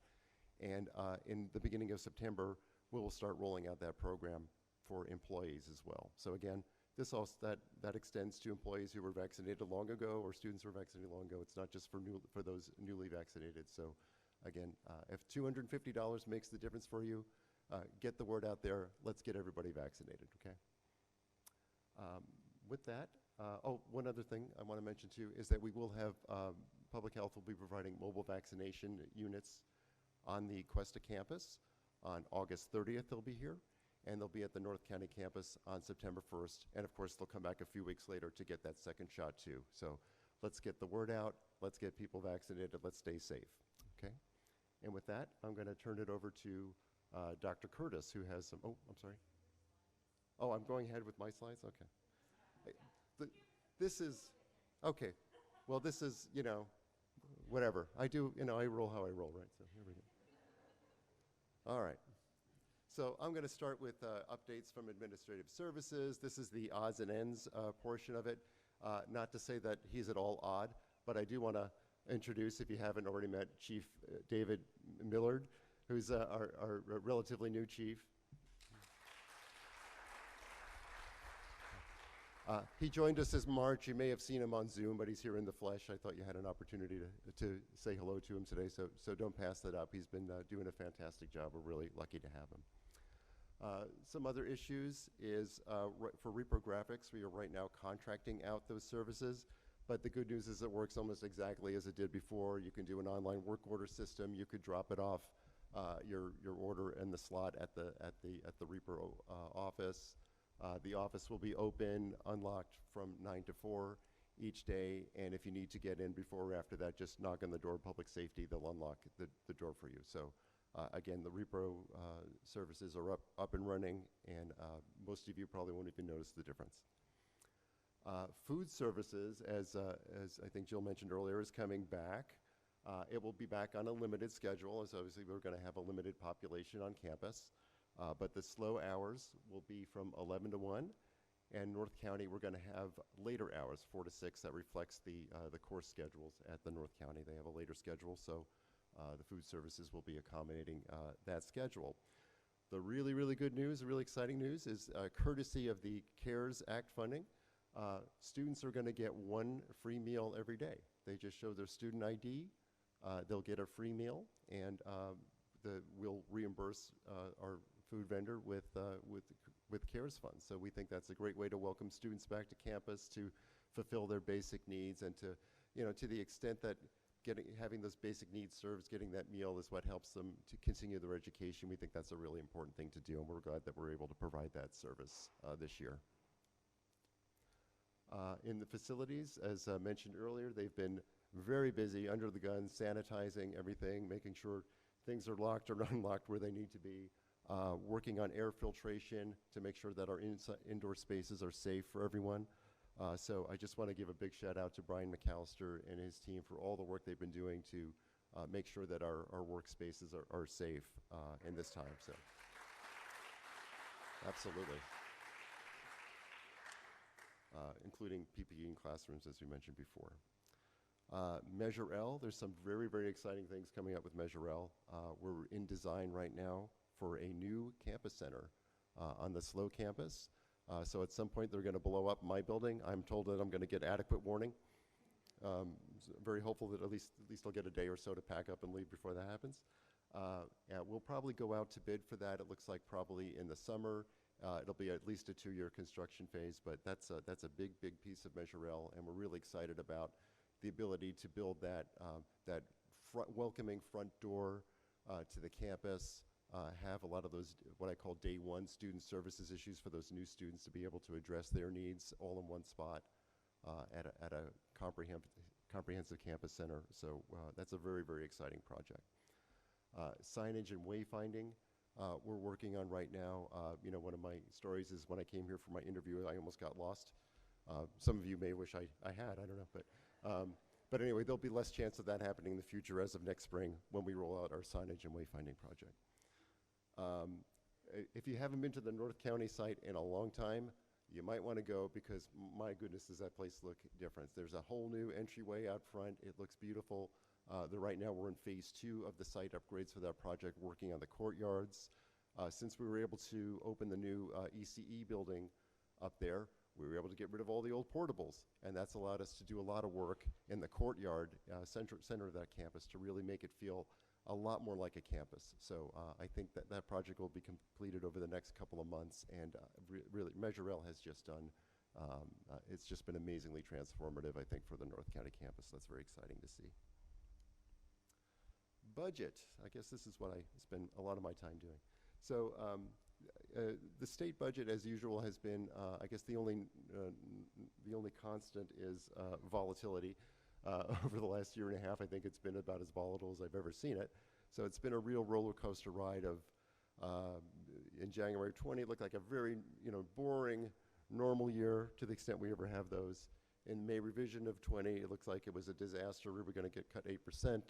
And in the beginning of September, we will start rolling out that program for employees as well. So again, this also that extends to employees who were vaccinated long ago or students who were vaccinated long ago. It's not just for those newly vaccinated. So again, if $250 makes the difference for you, get the word out there. Let's get everybody vaccinated, okay? With that, one other thing I want to mention too is that we will have, Public Health will be providing mobile vaccination units on the Cuesta campus. On August 30th, they'll be here, and they'll be at the North County campus on September 1st. And of course, they'll come back a few weeks later to get that second shot too. So let's get the word out. Let's get people vaccinated. Let's stay safe, okay? And with that, I'm going to turn it over to Dr. Curtis, who has some, oh, I'm sorry. Oh, I'm going ahead with my slides? Okay. This is, okay. Well, this is, you know, whatever. I do, you know, I roll how I roll, right? So here we go. All right. So I'm going to start with updates from administrative services. This is the odds and ends portion of it. Not to say that he's at all odd, but I do want to introduce, if you haven't already met, Chief David Millard, who's our relatively new chief. He joined us this March. You may have seen him on Zoom, but he's here in the flesh. I thought you had an opportunity to say hello to him today, so don't pass that up. He's been doing a fantastic job. We're really lucky to have him. Some other issues is for reprographics, we are right now contracting out those services, but the good news is it works almost exactly as it did before. You can do an online work order system. You could drop it off your order in the slot at the repro office. The office will be open, unlocked from 9 to 4 each day, and if you need to get in before or after that, just knock on the door, public safety, they'll unlock the door for you. So again, the repro services are up and running, and most of you probably won't even notice the difference. Food services, as I think Jill mentioned earlier, is coming back. It will be back on a limited schedule, as obviously we're going to have a limited population on campus. But the slow hours will be from 11 to 1, And North County, we're going to have later hours, 4 to 6, that reflects the course schedules at the North County. They have a later schedule, so the food services will be accommodating that schedule. The really, really good news, the really exciting news is courtesy of the CARES Act funding, students are going to get 1 free meal every day. They just show their student ID, they'll get a free meal, and we'll reimburse our food vendor with CARES funds. So we think that's a great way to welcome students back to campus to fulfill their basic needs, and to the extent that having those basic needs served, getting that meal is what helps them to continue their education. We think that's a really important thing to do, and we're glad that we're able to provide that service this year. In the facilities, as mentioned earlier, they've been very busy, under the gun, sanitizing everything, making sure things are locked or unlocked where they need to be, working on air filtration to make sure that our indoor spaces are safe for everyone. So I just want to give a big shout out to Brian McAllister and his team for all the work they've been doing to make sure that our workspaces are safe in this time. So, absolutely. Including PPE in classrooms, as we mentioned before. Measure L, there's some very, very exciting things coming up with Measure L. We're in design right now for a new campus center on the SLO campus. So at some point they're going to blow up my building. I'm told that I'm going to get adequate warning. Very hopeful that at least I'll get a day or so to pack up and leave before that happens. Yeah, we'll probably go out to bid for that. It looks like probably in the summer. It'll be at least a 2-year construction phase, but that's a big, big piece of Measure L, and we're really excited about the ability to build that welcoming front door to the campus. Have a lot of those, what I call day one student services issues for those new students to be able to address their needs all in one spot at a comprehensive campus center. So that's a very, very exciting project. Signage and wayfinding we're working on right now. One of my stories is when I came here for my interview, I almost got lost. Some of you may wish I had, I don't know. But anyway, there'll be less chance of that happening in the future as of next spring when we roll out our signage and wayfinding project. If you haven't been to the North County site in a long time, you might want to go because, my goodness, does that place look different. There's a whole new entryway out front. It looks beautiful. Right now we're in phase 2 of the site upgrades for that project, working on the courtyards. Since we were able to open the new ECE building up there, we were able to get rid of all the old portables, and that's allowed us to do a lot of work in the courtyard, center of that campus, to really make it feel a lot more like a campus. So I think that project will be completed over the next couple of months, and really Measure L has just done, it's just been amazingly transformative, I think, for the North County campus. That's very exciting to see. Budget, I guess this is what I spend a lot of my time doing. So the state budget, as usual, has been, I guess the only constant is volatility. Over the last year and a half, I think it's been about as volatile as I've ever seen it. So it's been a real roller coaster ride of, in January 20, it looked like a very boring, normal year to the extent we ever have those. In May revision of 20, it looks like it was a disaster. We were going to get cut 8%.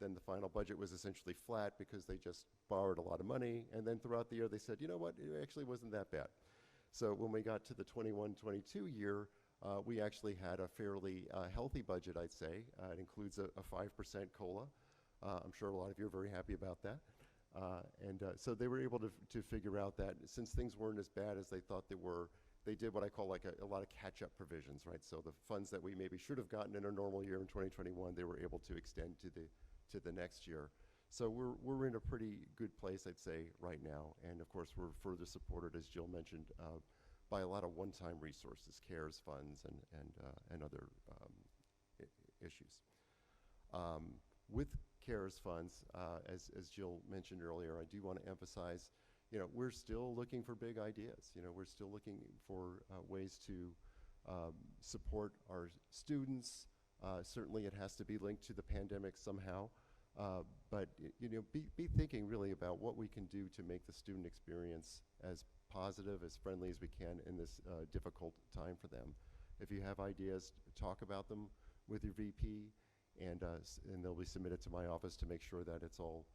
Then the final budget was essentially flat because they just borrowed a lot of money. And then throughout the year, they said, you know what, it actually wasn't that bad. So when we got to the 21-22 year, we actually had a fairly healthy budget, I'd say. It includes a 5% COLA. I'm sure a lot of you are very happy about that. So they were able to figure out that since things weren't as bad as they thought they were, they did what I call like a lot of catch-up provisions, right? So the funds that we maybe should have gotten in a normal year in 2021, they were able to extend to the next year. So we're in a pretty good place, I'd say, right now. And of course, we're further supported, as Jill mentioned, by a lot of one-time resources, CARES funds and other issues. With CARES funds, as Jill mentioned earlier, I do want to emphasize, we're still looking for big ideas. We're still looking for ways to support our students. Certainly it has to be linked to the pandemic somehow. But be thinking really about what we can do to make the student experience as positive, as friendly as we can in this difficult time for them. If you have ideas, talk about them with your VP, and they'll be submitted to my office to make sure that it's all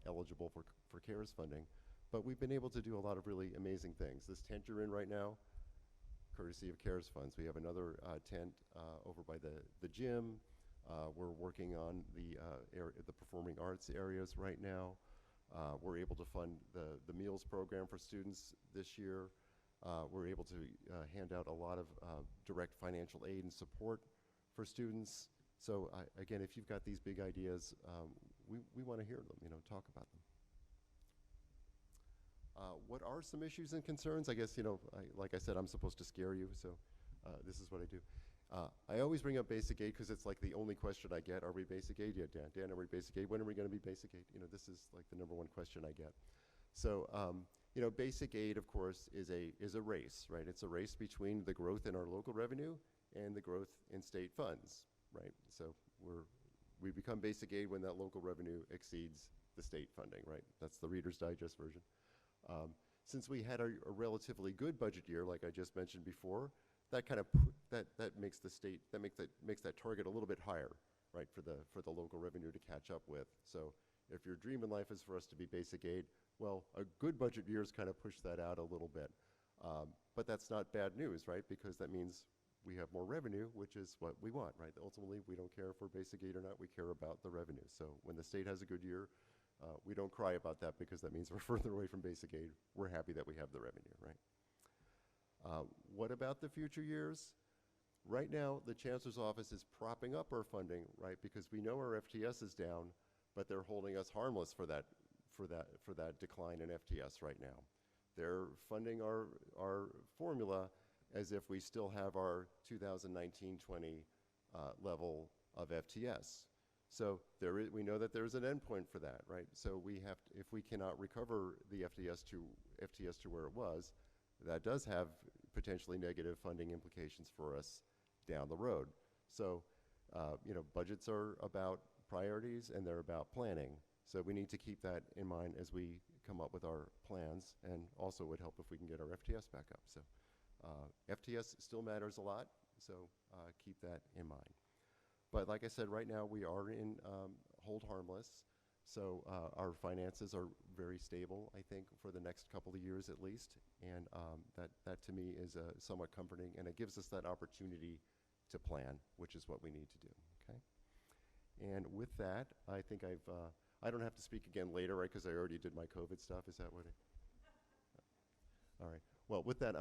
eligible for CARES funding. But we've been able to do a lot of really amazing things. This tent you're in right now, courtesy of CARES funds. We have another tent over by the gym. We're working on the performing arts areas right now. We're able to fund the meals program for students this year. We're able to hand out a lot of direct financial aid and support for students. So again, if you've got these big ideas, we want to hear them, talk about them. What are some issues and concerns? I guess, like I said, I'm supposed to scare you, so this is what I do. I always bring up basic aid because it's like the only question I get. Are we basic aid? Yeah, Dan, are we basic aid? When are we going to be basic aid? This is like the #1 question I get. So, basic aid, of course, is a race, right? It's a race between the growth in our local revenue and the growth in state funds, right? So we become basic aid when that local revenue exceeds the state funding, right? That's the Reader's Digest version. Since we had a relatively good budget year, like I just mentioned before, that kind of that makes that target a little bit higher, right, for the local revenue to catch up with. So if your dream in life is for us to be basic aid, well, a good budget years kind of push that out a little bit. But that's not bad news, right? Because that means we have more revenue, which is what we want, right? Ultimately, we don't care if we're basic aid or not. We care about the revenue. So when the state has a good year, we don't cry about that because that means we're further away from basic aid. We're happy that we have the revenue, right? What about the future years? Right now, the Chancellor's Office is propping up our funding, right? Because we know our FTS is down, but they're holding us harmless for that decline in FTS right now. They're funding our formula as if we still have our 2019-20 level of FTS. So we know that there's an endpoint for that, right? So we have to, if we cannot recover the FTS to where it was, that does have potentially negative funding implications for us down the road. So, budgets are about priorities and they're about planning. So we need to keep that in mind as we come up with our plans, and also would help if we can get our FTS back up. So FTS still matters a lot, so keep that in mind. But like I said, right now we are in hold harmless, so our finances are very stable, I think, for the next couple of years at least, and that to me is somewhat comforting, and it gives us that opportunity to plan, which is what we need to do, okay? And with that, I think I don't have to speak again later, right, because I already did my COVID stuff. Is that what all right. Well, with that,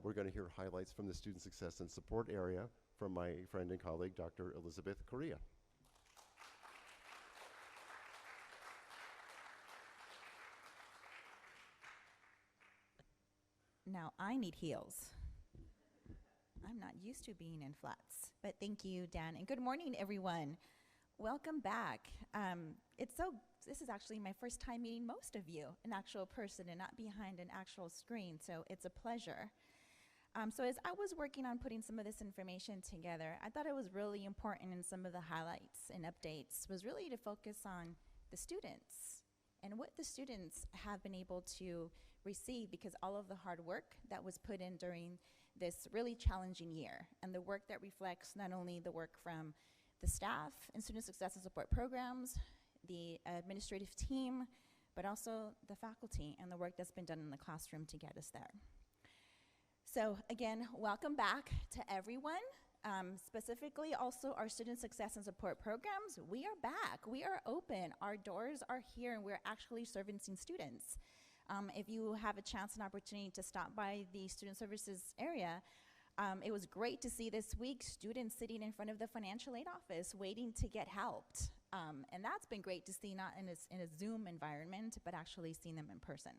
we're gonna hear highlights from the Student Success and Support area from my friend and colleague, Dr. Elizabeth Coria. Now I need heels. I'm not used to being in flats, but thank you, Dan, and good morning, everyone. Welcome back. This is actually my first time meeting most of you in actual person and not behind an actual screen, so it's a pleasure. So as I was working on putting some of this information together, I thought it was really important in some of the highlights and updates was really to focus on the students and what the students have been able to receive, because all of the hard work that was put in during this really challenging year, and the work that reflects not only the work from the staff and student success and support programs, the administrative team, but also the faculty and the work that's been done in the classroom to get us there. So again, welcome back to everyone. Specifically also our student success and support programs. We are back, we are open, our doors are here, and we're actually servicing students. If you have a chance and opportunity to stop by the student services area, it was great to see this week students sitting in front of the financial aid office waiting to get helped. And that's been great to see, not in a Zoom environment, but actually seeing them in person.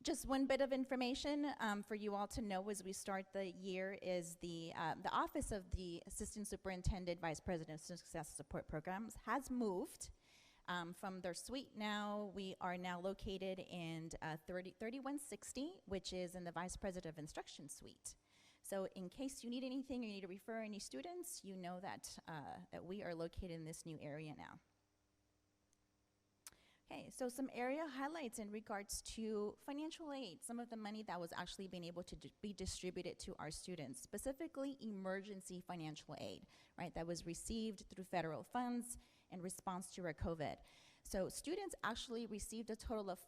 Just one bit of information for you all to know as we start the year is the Office of the Assistant Superintendent, Vice President of Student Success Support Programs has moved from their suite now. We are now located in 3160, which is in the Vice President of Instruction suite. So in case you need anything, or you need to refer any students, you know that, that we are located in this new area now. Okay, so some area highlights in regards to financial aid, some of the money that was actually being able to be distributed to our students, specifically emergency financial aid, right, that was received through federal funds in response to our COVID. So students actually received a total of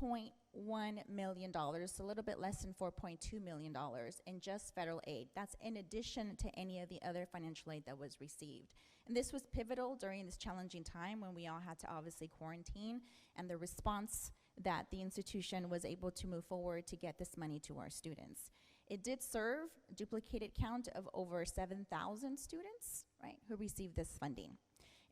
$4.1 million, so a little bit less than $4.2 million in just federal aid. That's in addition to any of the other financial aid that was received. And this was pivotal during this challenging time when we all had to obviously quarantine, and the response that the institution was able to move forward to get this money to our students. It did serve a duplicated count of over 7,000 students, right, who received this funding.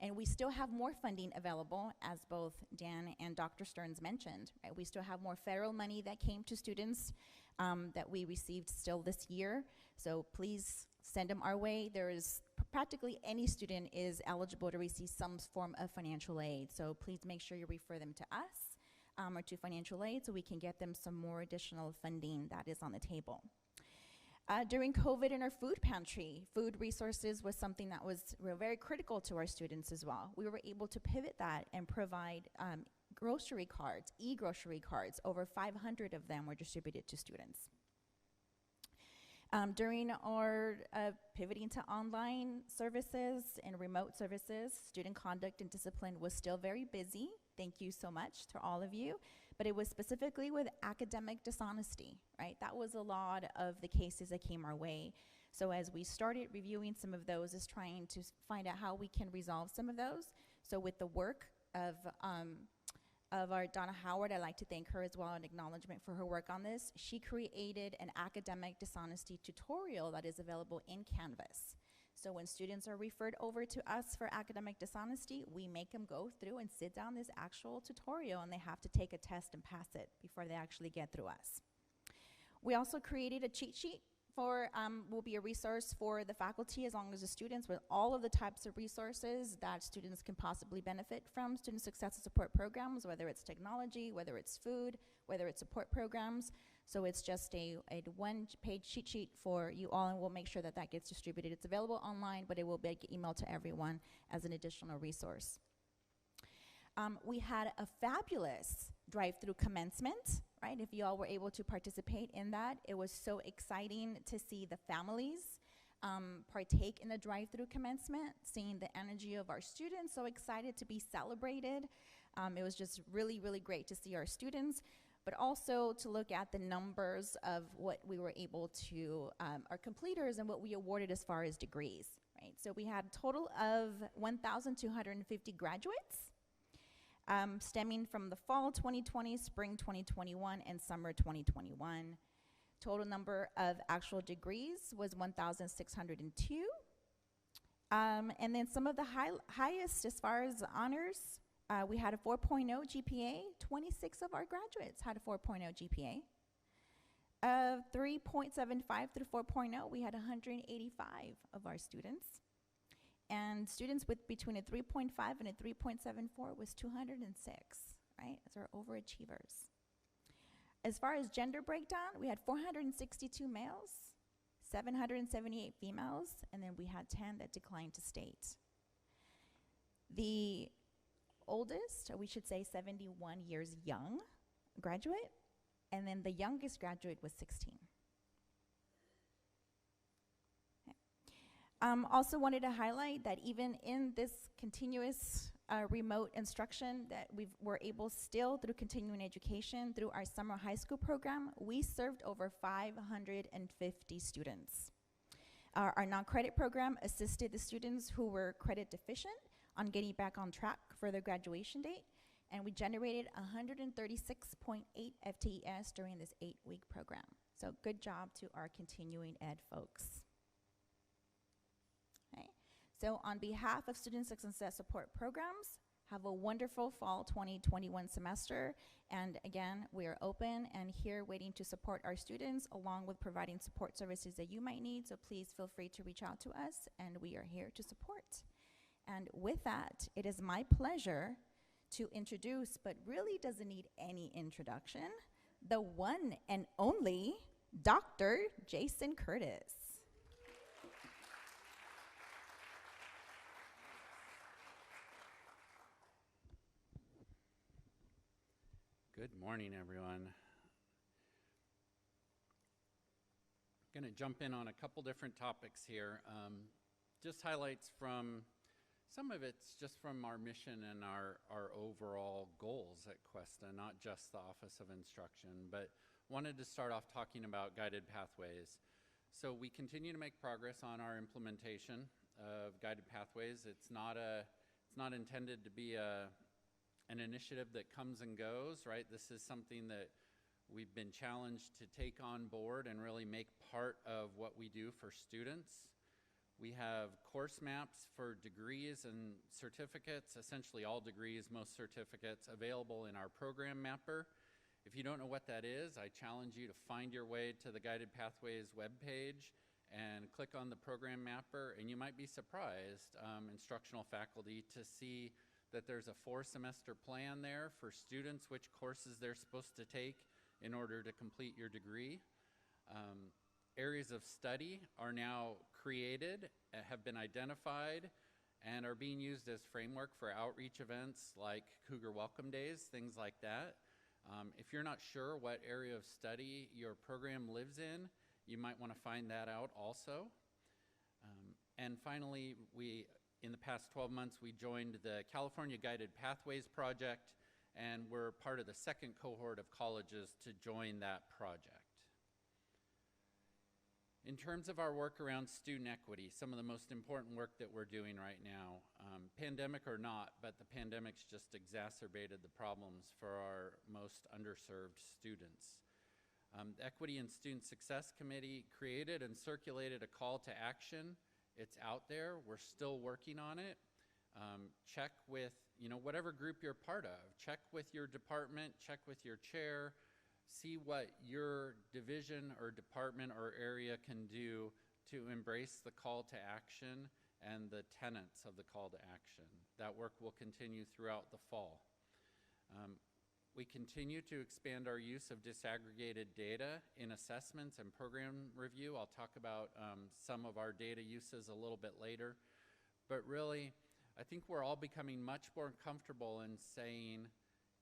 And we still have more funding available, as both Dan and Dr. Stearns mentioned, right? We still have more federal money that came to students that we received still this year. So please send them our way. There is practically any student is eligible to receive some form of financial aid. So please make sure you refer them to us or to financial aid so we can get them some more additional funding that is on the table. During COVID in our food pantry, food resources was something that was very critical to our students as well. We were able to pivot that and provide grocery cards, e-grocery cards. Over 500 of them were distributed to students. During our pivoting to online services and remote services, student conduct and discipline was still very busy. Thank you so much to all of you. But it was specifically with academic dishonesty, right? That was a lot of the cases that came our way. So as we started reviewing some of those, is trying to find out how we can resolve some of those. So with the work of our Donna Howard, I'd like to thank her as well, an acknowledgement for her work on this. She created an academic dishonesty tutorial that is available in Canvas. So when students are referred over to us for academic dishonesty, we make them go through and sit down this actual tutorial, and they have to take a test and pass it before they actually get through us. We also created a cheat sheet for, will be a resource for the faculty as long as the students, with all of the types of resources that students can possibly benefit from student success and support programs, whether it's technology, whether it's food, whether it's support programs. So it's just a one-page cheat sheet for you all, and we'll make sure that that gets distributed. It's available online, but it will be emailed to everyone as an additional resource. We had a fabulous drive-through commencement, right? If you all were able to participate in that, it was so exciting to see the families partake in the drive-through commencement, seeing the energy of our students, so excited to be celebrated. It was just really, really great to see our students, but also to look at the numbers of what we were able to, our completers and what we awarded as far as degrees, right? So we had a total of 1,250 graduates, stemming from the fall 2020, spring 2021, and summer 2021. Total number of actual degrees was 1,602. And then some of the highest as far as honors, we had a 4.0 GPA. 26 of our graduates had a 4.0 GPA. 3.75 through 4.0, we had 185 of our students. And students with between a 3.5 and a 3.74 was 206, right? Those are overachievers. As far as gender breakdown, we had 462 males, 778 females, and then we had 10 that declined to state. The oldest, or we should say 71 years young graduate, and then the youngest graduate was 16. Also wanted to highlight that even in this continuous remote instruction that we're able still through continuing education, through our summer high school program, we served over 550 students. Our non-credit program assisted the students who were credit deficient on getting back on track for their graduation date, and we generated 136.8 FTEs during this 8-week program. So good job to our continuing ed folks. Okay. So on behalf of Student Success Support Programs, have a wonderful fall 2021 semester. And again, we are open and here waiting to support our students along with providing support services that you might need. So please feel free to reach out to us, and we are here to support. And with that, it is my pleasure to introduce, but really doesn't need any introduction, the one and only Dr. Jason Curtis. Good morning, everyone. I'm going to jump in on a couple different topics here. Just highlights from Some of it's just from our mission and our overall goals at Cuesta, not just the Office of Instruction, but wanted to start off talking about guided pathways. So we continue to make progress on our implementation of guided pathways. It's not intended to be an initiative that comes and goes, right? This is something that we've been challenged to take on board and really make part of what we do for students. We have course maps for degrees and certificates, essentially all degrees, most certificates, available in our program mapper. If you don't know what that is, I challenge you to find your way to the Guided Pathways webpage and click on the program mapper, and you might be surprised, instructional faculty, to see that there's a 4-semester plan there for students, which courses they're supposed to take in order to complete your degree. Areas of study are now created, have been identified, and are being used as framework for outreach events like Cougar Welcome Days, things like that. If you're not sure what area of study your program lives in, you might want to find that out also. And finally, in the past 12 months, we joined the California Guided Pathways Project, and we're part of the second cohort of colleges to join that project. In terms of our work around student equity, some of the most important work that we're doing right now, pandemic or not, but the pandemic's just exacerbated the problems for our most underserved students. The Equity and Student Success Committee created and circulated a call to action. It's out there. We're still working on it. Check with, whatever group you're part of. Check with your department, check with your chair, see what your division or department or area can do to embrace the call to action and the tenets of the call to action. That work will continue throughout the fall. We continue to expand our use of disaggregated data in assessments and program review. I'll talk about some of our data uses a little bit later. But really, I think we're all becoming much more comfortable in saying,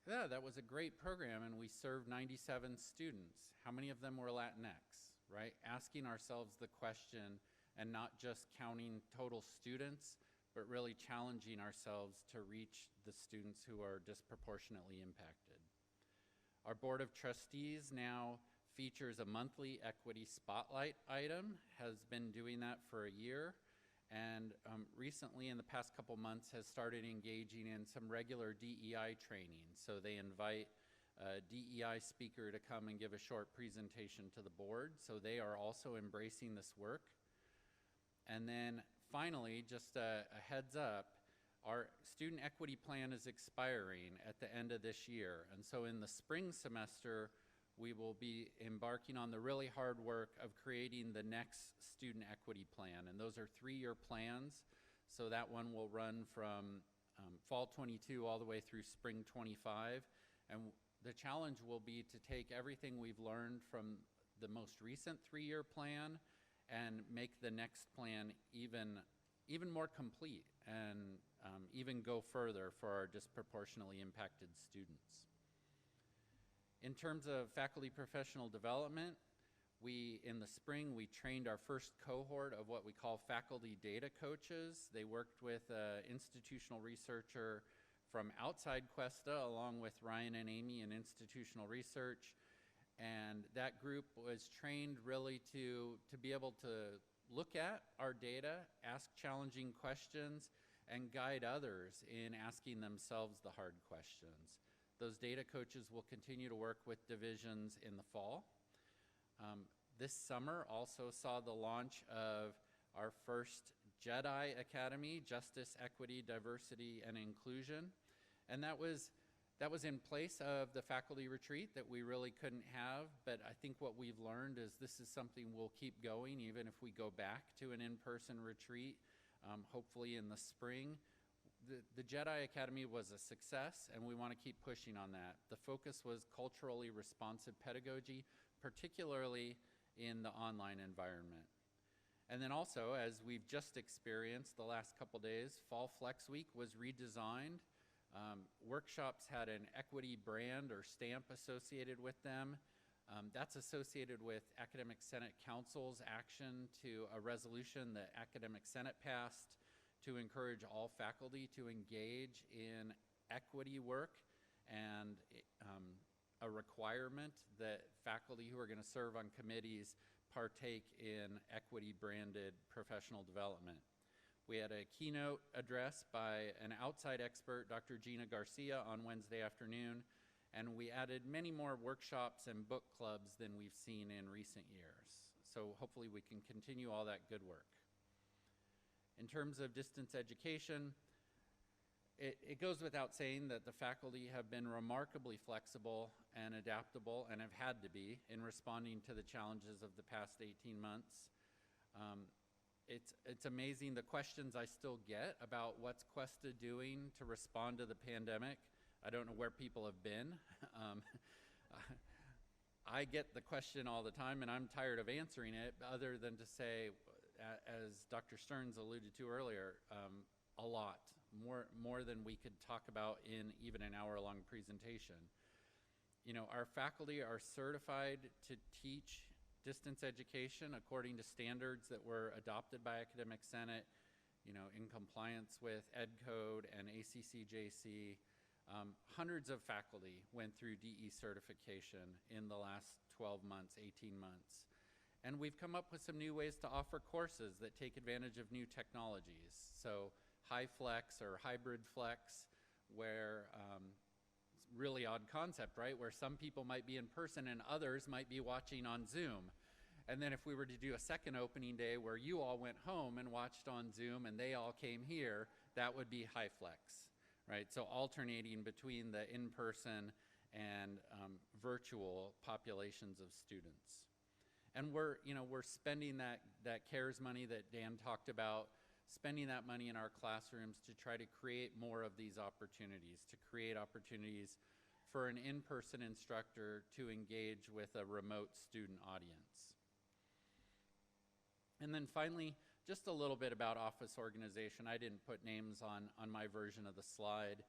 yeah, that was a great program and we served 97 students. How many of them were Latinx, right? Asking ourselves the question and not just counting total students, but really challenging ourselves to reach the students who are disproportionately impacted. Our Board of Trustees now features a monthly equity spotlight item, has been doing that for a year, and recently in the past couple months has started engaging in some regular DEI training. So they invite a DEI speaker to come and give a short presentation to the board. So they are also embracing this work. And then finally, just a heads up, our student equity plan is expiring at the end of this year. And so in the spring semester, we will be embarking on the really hard work of creating the next student equity plan. And those are 3-year plans. So that one will run from fall 22 all the way through spring 25. And the challenge will be to take everything we've learned from the most recent 3-year plan and make the next plan even more complete and even go further for our disproportionately impacted students. In terms of faculty professional development, in the spring, we trained our first cohort of what we call faculty data coaches. They worked with an institutional researcher from outside Cuesta, along with Ryan and Amy in institutional research. And that group was trained really to be able to look at our data, ask challenging questions, and guide others in asking themselves the hard questions. Those data coaches will continue to work with divisions in the fall. This summer also saw the launch of our first JEDI Academy, Justice, Equity, Diversity, and Inclusion. And that was in place of the faculty retreat that we really couldn't have, but I think what we've learned is this is something we'll keep going even if we go back to an in-person retreat, hopefully in the spring. The JEDI Academy was a success, and we want to keep pushing on that. The focus was culturally responsive pedagogy, particularly in the online environment. And then also, as we've just experienced the last couple days, Fall Flex Week was redesigned. Workshops had an equity brand or stamp associated with them. That's associated with Academic Senate Council's action to a resolution that Academic Senate passed to encourage all faculty to engage in equity work, and a requirement that faculty who are going to serve on committees partake in equity-branded professional development. We had a keynote address by an outside expert, Dr. Gina Garcia, on Wednesday afternoon, and we added many more workshops and book clubs than we've seen in recent years. So hopefully we can continue all that good work. In terms of distance education, it goes without saying that the faculty have been remarkably flexible and adaptable, and have had to be, in responding to the challenges of the past 18 months. It's amazing the questions I still get about what's Cuesta doing to respond to the pandemic. I don't know where people have been. I get the question all the time, and I'm tired of answering it, other than to say, as Dr. Stearns alluded to earlier, a lot, more than we could talk about in even an hour-long presentation. You know, our faculty are certified to teach distance education according to standards that were adopted by Academic Senate, you know, in compliance with Ed Code and ACCJC. Hundreds of faculty went through DE certification in the last 12 months, 18 months. And we've come up with some new ways to offer courses that take advantage of new technologies. So high flex or hybrid flex, where it's a really odd concept, right? Where some people might be in person and others might be watching on Zoom. And then if we were to do a second opening day where you all went home and watched on Zoom and they all came here, that would be high flex, right? So alternating between the in-person and virtual populations of students. And we're spending that CARES money that Dan talked about, spending that money in our classrooms to try to create more of these opportunities, to create opportunities for an in-person instructor to engage with a remote student audience. And then finally, just a little bit about office organization. I didn't put names on my version of the slide.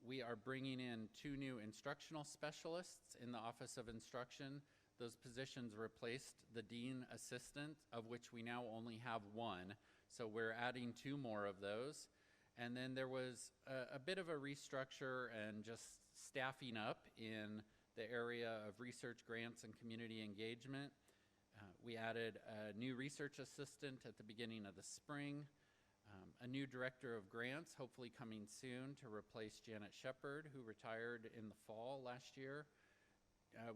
We are bringing in 2 new instructional specialists in the Office of Instruction. Those positions replaced the dean assistant, of which we now only have 1. So we're adding 2 more of those. And then there was a bit of a restructure and just staffing up in the area of research grants and community engagement. We added a new research assistant at the beginning of the spring, a new director of grants, hopefully coming soon to replace Janet Shepard, who retired in the fall last year.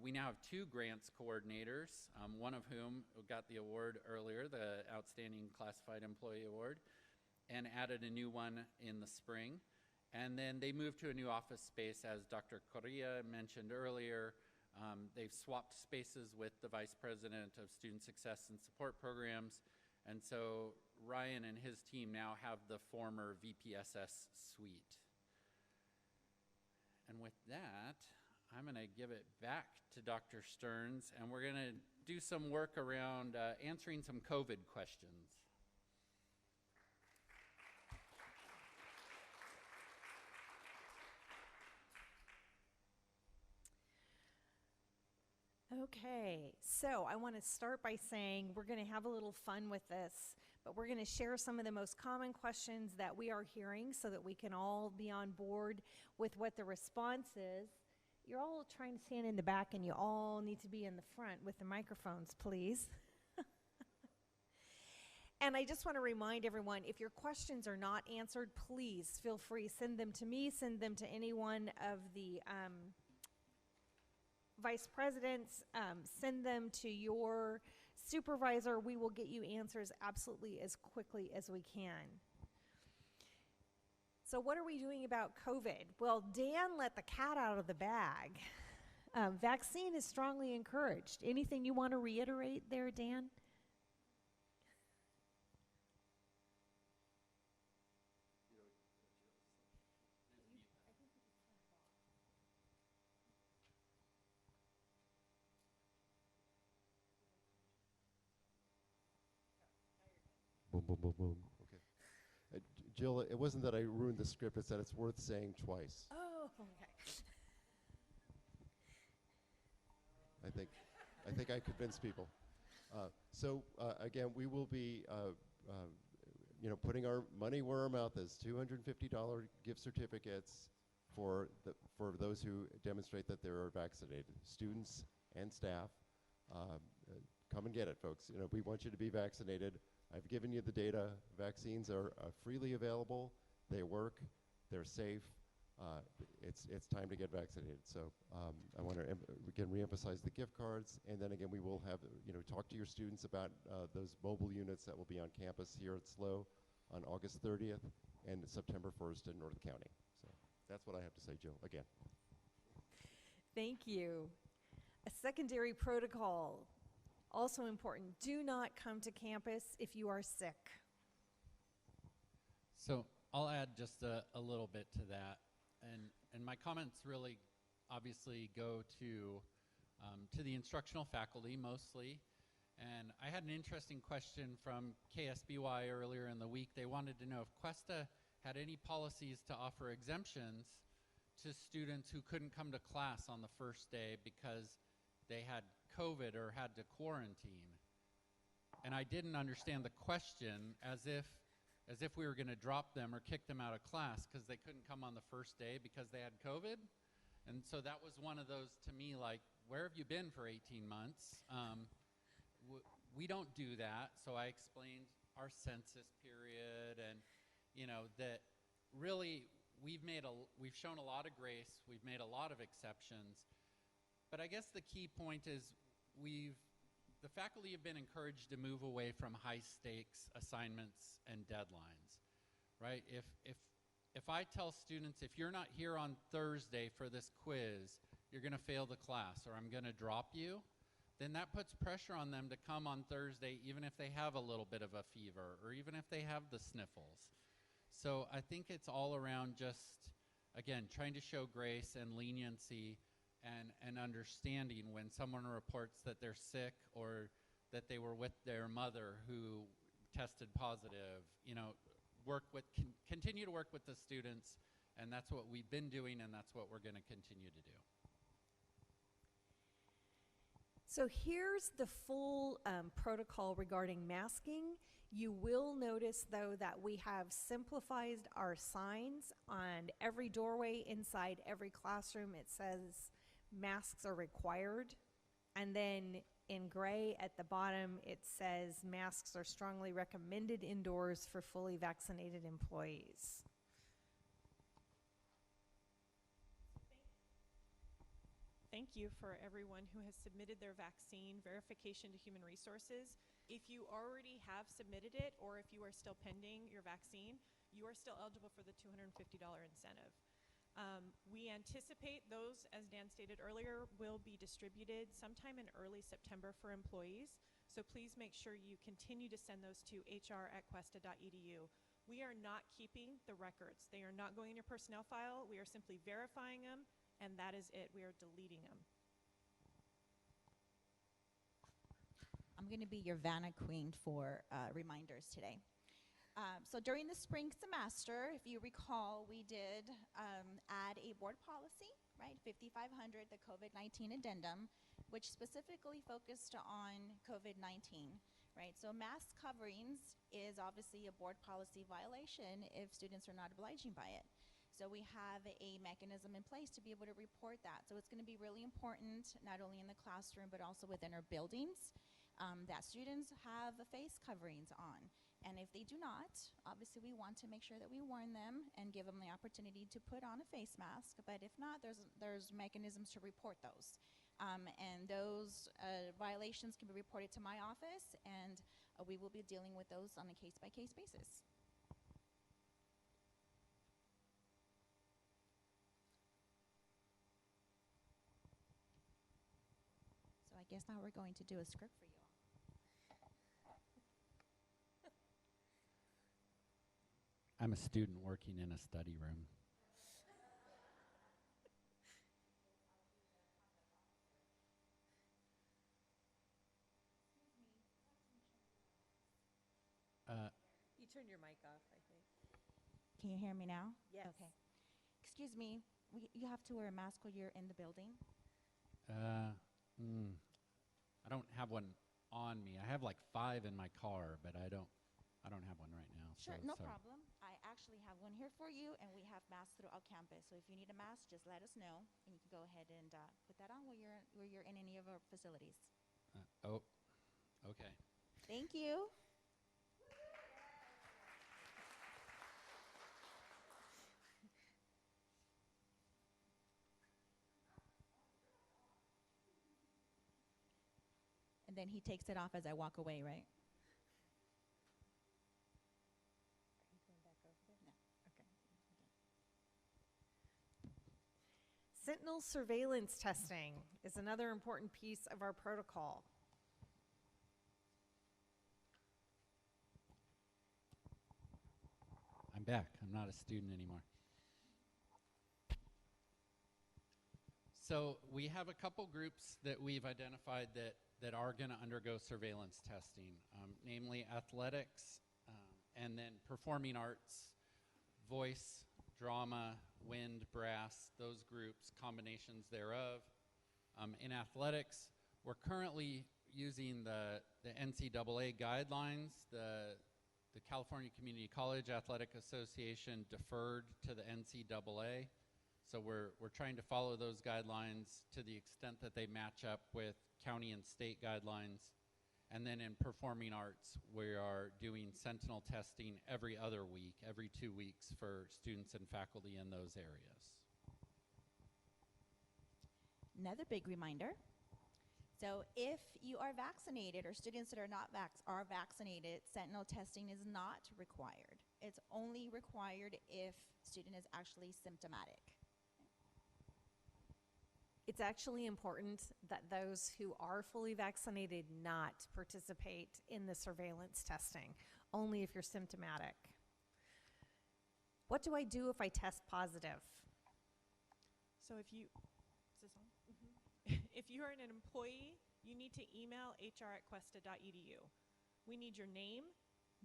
We now have 2 grants coordinators, one of whom got the award earlier, the Outstanding Classified Employee Award, and added a new one in the spring. And then they moved to a new office space, as Dr. Coria mentioned earlier. They've swapped spaces with the Vice President of Student Success and Support Programs. And so Ryan and his team now have the former VPSS suite. And with that, I'm going to give it back to Dr. Stearns, and we're going to do some work around answering some COVID questions. Okay, so I want to start by saying we're going to have a little fun with this, but we're going to share some of the most common questions that we are hearing so that we can all be on board with what the response is. You're all trying to stand in the back, and you all need to be in the front with the microphones, please. And I just want to remind everyone, if your questions are not answered, please feel free. Send them to me, send them to any one of the vice presidents, send them to your supervisor. We will get you answers absolutely as quickly as we can. So what are we doing about COVID? Well, Dan let the cat out of the bag. Vaccine is strongly encouraged. Anything you want to reiterate there, Dan? Boom, boom, boom, boom. Okay. Jill, it wasn't that I ruined the script, it's that it's worth saying twice. Oh, okay. I think I convinced people. Again, we will be, putting our money where our mouth is, $250 gift certificates for those who demonstrate that they are vaccinated, students and staff. Come and get it, folks. We want you to be vaccinated. I've given you the data. Vaccines are freely available. They work. They're safe. It's time to get vaccinated. So I want to again reemphasize the gift cards, and then again we will have talk to your students about those mobile units that will be on campus here at SLO on August 30th and September 1st in North County. So that's what I have to say, Jill. Again. Thank you. A secondary protocol, also important. Do not come to campus if you are sick. So I'll add just a little bit to that. And my comments really obviously go to the instructional faculty mostly. And I had an interesting question from KSBY earlier in the week. They wanted to know if Cuesta had any policies to offer exemptions to students who couldn't come to class on the first day because they had COVID or had to quarantine. And I didn't understand the question as if we were going to drop them or kick them out of class because they couldn't come on the first day because they had COVID. And so that was one of those, to me, like, where have you been for 18 months? We don't do that. So I explained our census period and, that really we've shown a lot of grace. We've made a lot of exceptions. But I guess the key point is the faculty have been encouraged to move away from high stakes assignments and deadlines, right? If I tell students, if you're not here on Thursday for this quiz, you're gonna fail the class or I'm gonna drop you, then that puts pressure on them to come on Thursday even if they have a little bit of a fever or even if they have the sniffles. So I think it's all around just, again, trying to show grace and leniency and understanding when someone reports that they're sick or that they were with their mother who tested positive, continue to work with the students, and that's what we've been doing and that's what we're going to continue to do. So here's the full protocol regarding masking. You will notice, though, that we have simplified our signs on every doorway inside every classroom. It says masks are required. And then in gray at the bottom, it says masks are strongly recommended indoors for fully vaccinated employees. Thank you for everyone who has submitted their vaccine verification to Human Resources. If you already have submitted it or if you are still pending your vaccine, you are still eligible for the $250 incentive. We anticipate those, as Dan stated earlier, will be distributed sometime in early September for employees. So please make sure you continue to send those to hr@cuesta.edu. We are not keeping the records. They are not going in your personnel file. We are simply verifying them, and that is it. We are deleting them. I'm going to be your Vanna queen for reminders today. So during the spring semester, if you recall, we did add a board policy, right, 5500, the COVID-19 addendum, which specifically focused on COVID-19, right? So mask coverings is obviously a board policy violation if students are not obliging by it. So we have a mechanism in place to be able to report that. So it's going to be really important, not only in the classroom, but also within our buildings, that students have face coverings on. And if they do not, obviously we want to make sure that we warn them and give them the opportunity to put on a face mask. But if not, there's mechanisms to report those. And those violations can be reported to my office, and we will be dealing with those on a case-by-case basis. So I guess now we're going to do a script for you all. I'm a student working in a study room. You turned your mic off, I think. Can you hear me now? Yes. Okay. Excuse me, you have to wear a mask while you're in the building? I don't have one on me. I have like 5 in my car, but I don't have one right now. Sure, so no sorry. problem. I actually have one here for you, and we have masks throughout campus. So if you need a mask, just let us know, and you can go ahead and put that on where you're in any of our facilities. Oh, okay. Thank you. And then he takes it off as I walk away, right? Sentinel surveillance testing is another important piece of our protocol. I'm back. I'm not a student anymore. So we have a couple groups that we've identified that are going to undergo surveillance testing, namely athletics and then performing arts, voice, drama, wind, brass, those groups, combinations thereof. In athletics, we're currently using the NCAA guidelines. The California Community College Athletic Association deferred to the NCAA. So we're trying to follow those guidelines to the extent that they match up with county and state guidelines. And then in performing arts, we are doing sentinel testing every other week, every 2 weeks for students and faculty in those areas. Another big reminder. So if you are vaccinated or students that are not vaccinated, sentinel testing is not required. It's only required if student is actually symptomatic. It's actually important that those who are fully vaccinated not participate in the surveillance testing, only if you're symptomatic. What do I do if I test positive? So if you, is this on? If you are an employee, you need to email hr@cuesta.edu. We need your name,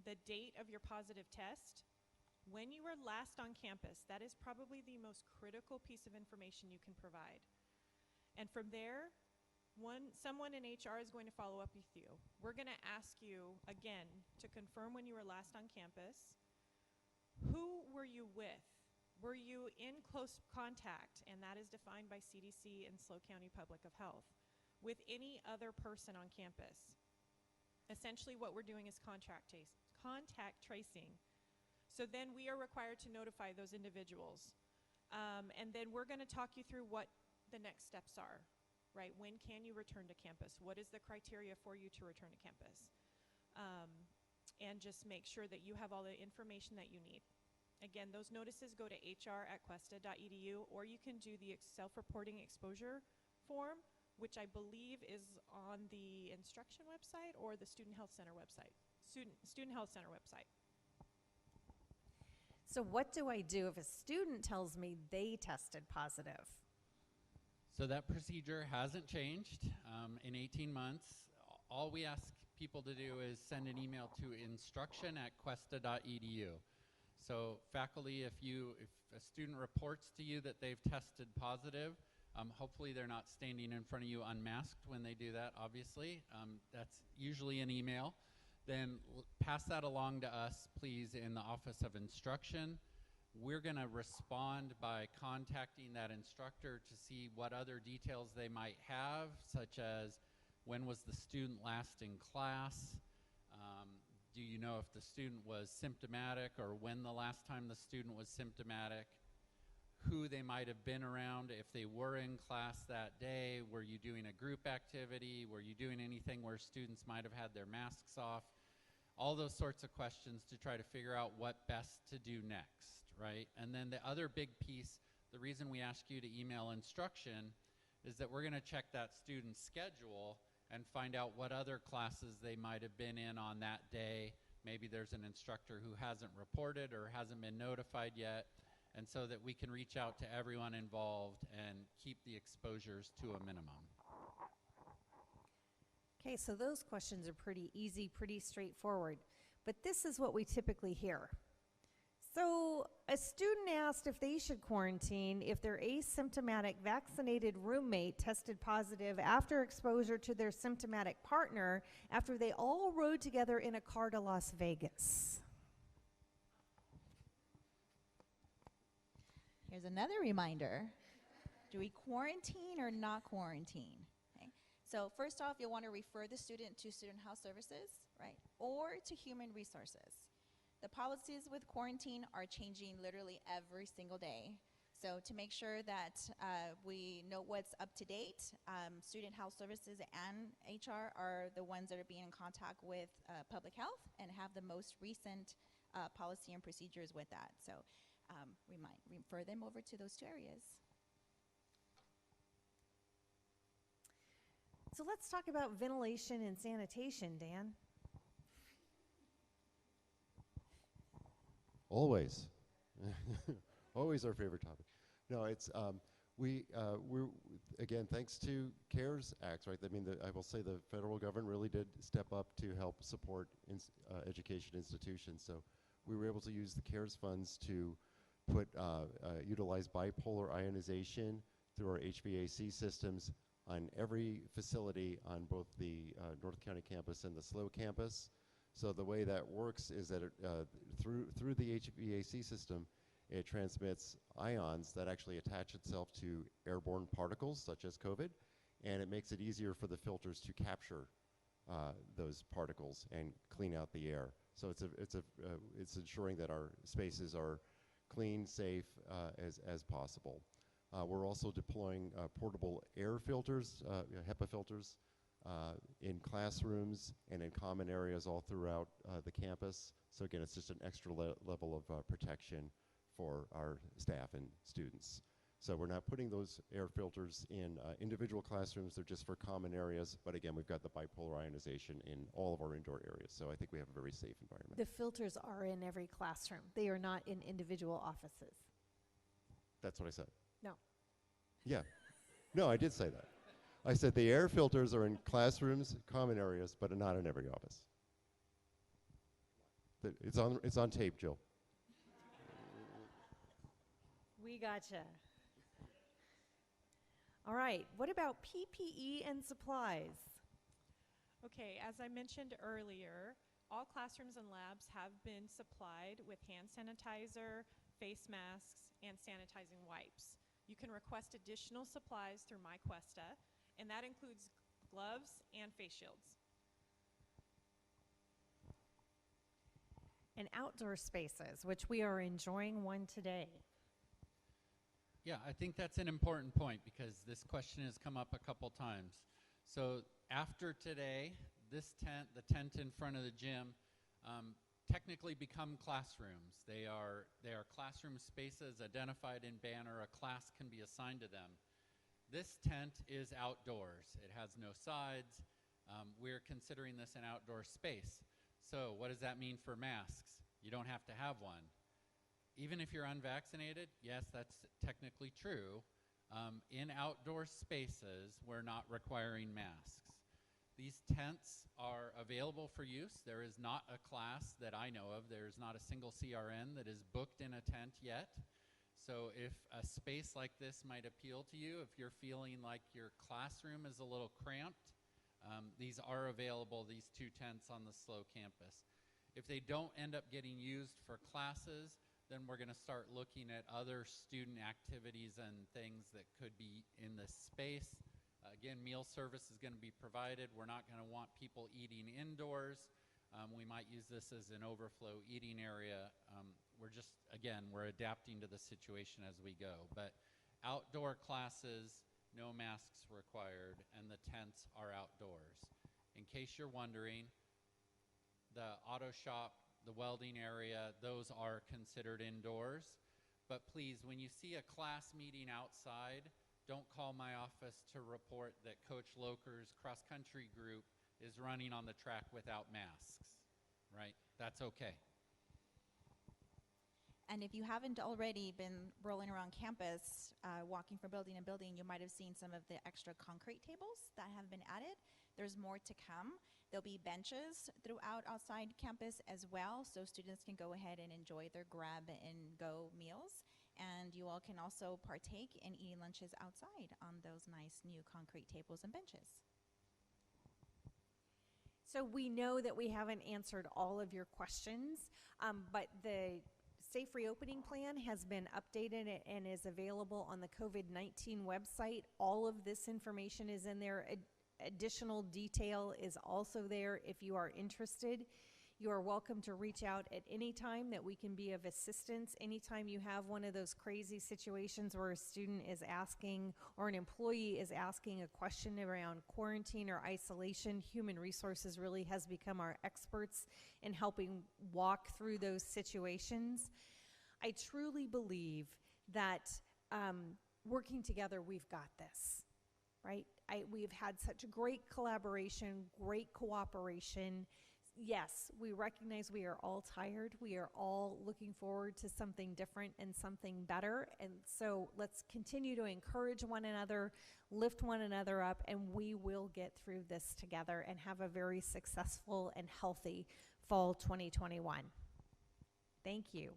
the date of your positive test, when you were last on campus. That is probably the most critical piece of information you can provide. And from there, someone in HR is going to follow up with you. We're going to ask you, again, to confirm when you were last on campus. Who were you with? Were you in close contact, and that is defined by CDC and SLO County Public of Health, with any other person on campus? Essentially what we're doing is contact tracing. So then we are required to notify those individuals. And then we're going to talk you through what the next steps are, right? When can you return to campus? What is the criteria for you to return to campus? And just make sure that you have all the information that you need. Again, those notices go to hr@cuesta.edu, or you can do the self-reporting exposure form, which I believe is on the instruction website or the Student Health Center website. Student Health Center website. So what do I do if a student tells me they tested positive? So that procedure hasn't changed in 18 months. All we ask people to do is send an email to instruction@cuesta.edu. So faculty, if a student reports to you that they've tested positive, hopefully they're not standing in front of you unmasked when they do that, obviously. That's usually an email. Then pass that along to us, please, in the Office of Instruction. We're going to respond by contacting that instructor to see what other details they might have, such as when was the student last in class? Do you know if the student was symptomatic or when the last time the student was symptomatic? Who they might have been around if they were in class that day? Were you doing a group activity? Were you doing anything where students might have had their masks off? All those sorts of questions to try to figure out what best to do next, right? And then the other big piece, the reason we ask you to email instruction is that we're going to check that student's schedule and find out what other classes they might have been in on that day. Maybe there's an instructor who hasn't reported or hasn't been notified yet, and so that we can reach out to everyone involved and keep the exposures to a minimum. Okay, so those questions are pretty easy, pretty straightforward, but this is what we typically hear. So a student asked if they should quarantine if their asymptomatic vaccinated roommate tested positive after exposure to their symptomatic partner after they all rode together in a car to Las Vegas. Here's another reminder. Do we quarantine or not quarantine? Okay. So first off, you'll want to refer the student to Student Health Services, right, or to Human Resources. The policies with quarantine are changing literally every single day. So to make sure that we know what's up to date, Student Health Services and HR are the ones that are being in contact with public health and have the most recent policy and procedures with that. So refer them over to those two areas. So let's talk about ventilation and sanitation, Dan. Always. Always our favorite topic. No, it's, we're, again, thanks to CARES Act, right? I mean, I will say the federal government really did step up to help support education institutions. So we were able to use the CARES funds to utilize bipolar ionization through our HVAC systems on every facility on both the North County campus and the SLO campus. So the way that works is that through the HVAC system, it transmits ions that actually attach itself to airborne particles such as COVID, and it makes it easier for the filters to capture those particles and clean out the air. So it's ensuring that our spaces are clean, safe as possible. We're also deploying portable air filters, HEPA filters, in classrooms and in common areas all throughout the campus. So again, it's just an extra level of protection for our staff and students. So we're not putting those air filters in individual classrooms, they're just for common areas, but again, we've got the bipolar ionization in all of our indoor areas, so I think we have a very safe environment. The filters are in every classroom. They are not in individual offices. That's what I said. No. Yeah. No, I did say that. I said the air filters are in classrooms, common areas, but not in every office. It's on tape, Jill. We gotcha. All right, what about PPE and supplies? Okay, as I mentioned earlier, all classrooms and labs have been supplied with hand sanitizer, face masks, and sanitizing wipes. You can request additional supplies through MyQuesta, and that includes gloves and face shields. And outdoor spaces, which we are enjoying one today. Yeah, I think that's an important point because this question has come up a couple times. So after today, this tent, the tent in front of the gym, technically become classrooms. They are classroom spaces identified in banner. A class can be assigned to them. This tent is outdoors. It has no sides. We're considering this an outdoor space. So what does that mean for masks? You don't have to have one. Even if you're unvaccinated, yes, that's technically true. In outdoor spaces, we're not requiring masks. These tents are available for use. There is not a class that I know of. There's not a single CRN that is booked in a tent yet. So if a space like this might appeal to you, if you're feeling like your classroom is a little cramped, these are available, these two tents on the SLO campus. If they don't end up getting used for classes, then we're going to start looking at other student activities and things that could be in this space. Again, meal service is going to be provided. We're not going to want people eating indoors. We might use this as an overflow eating area. We're adapting to the situation as we go. But outdoor classes, no masks required, and the tents are outdoors. In case you're wondering, the auto shop, the welding area, those are considered indoors. But please, when you see a class meeting outside, don't call my office to report that Coach Loker's cross-country group is running on the track without masks, right? That's okay. And if you haven't already been rolling around campus, walking from building to building, you might have seen some of the extra concrete tables that have been added. There's more to come. There'll be benches throughout outside campus as well, so students can go ahead and enjoy their grab-and-go meals. And you all can also partake in eating lunches outside on those nice new concrete tables and benches. So we know that we haven't answered all of your questions, but the Safe reopening plan has been updated and is available on the COVID-19 website. All of this information is in there. Additional detail is also there if you are interested. You are welcome to reach out at any time that we can be of assistance. Anytime you have one of those crazy situations where a student is asking or an employee is asking a question around quarantine or isolation, Human Resources really has become our experts in helping walk through those situations. I truly believe that working together, we've got this, right? We've had such great collaboration, great cooperation. Yes, we recognize we are all tired. We are all looking forward to something different and something better. And so let's continue to encourage one another, lift one another up, and we will get through this together and have a very successful and healthy fall 2021. Thank you.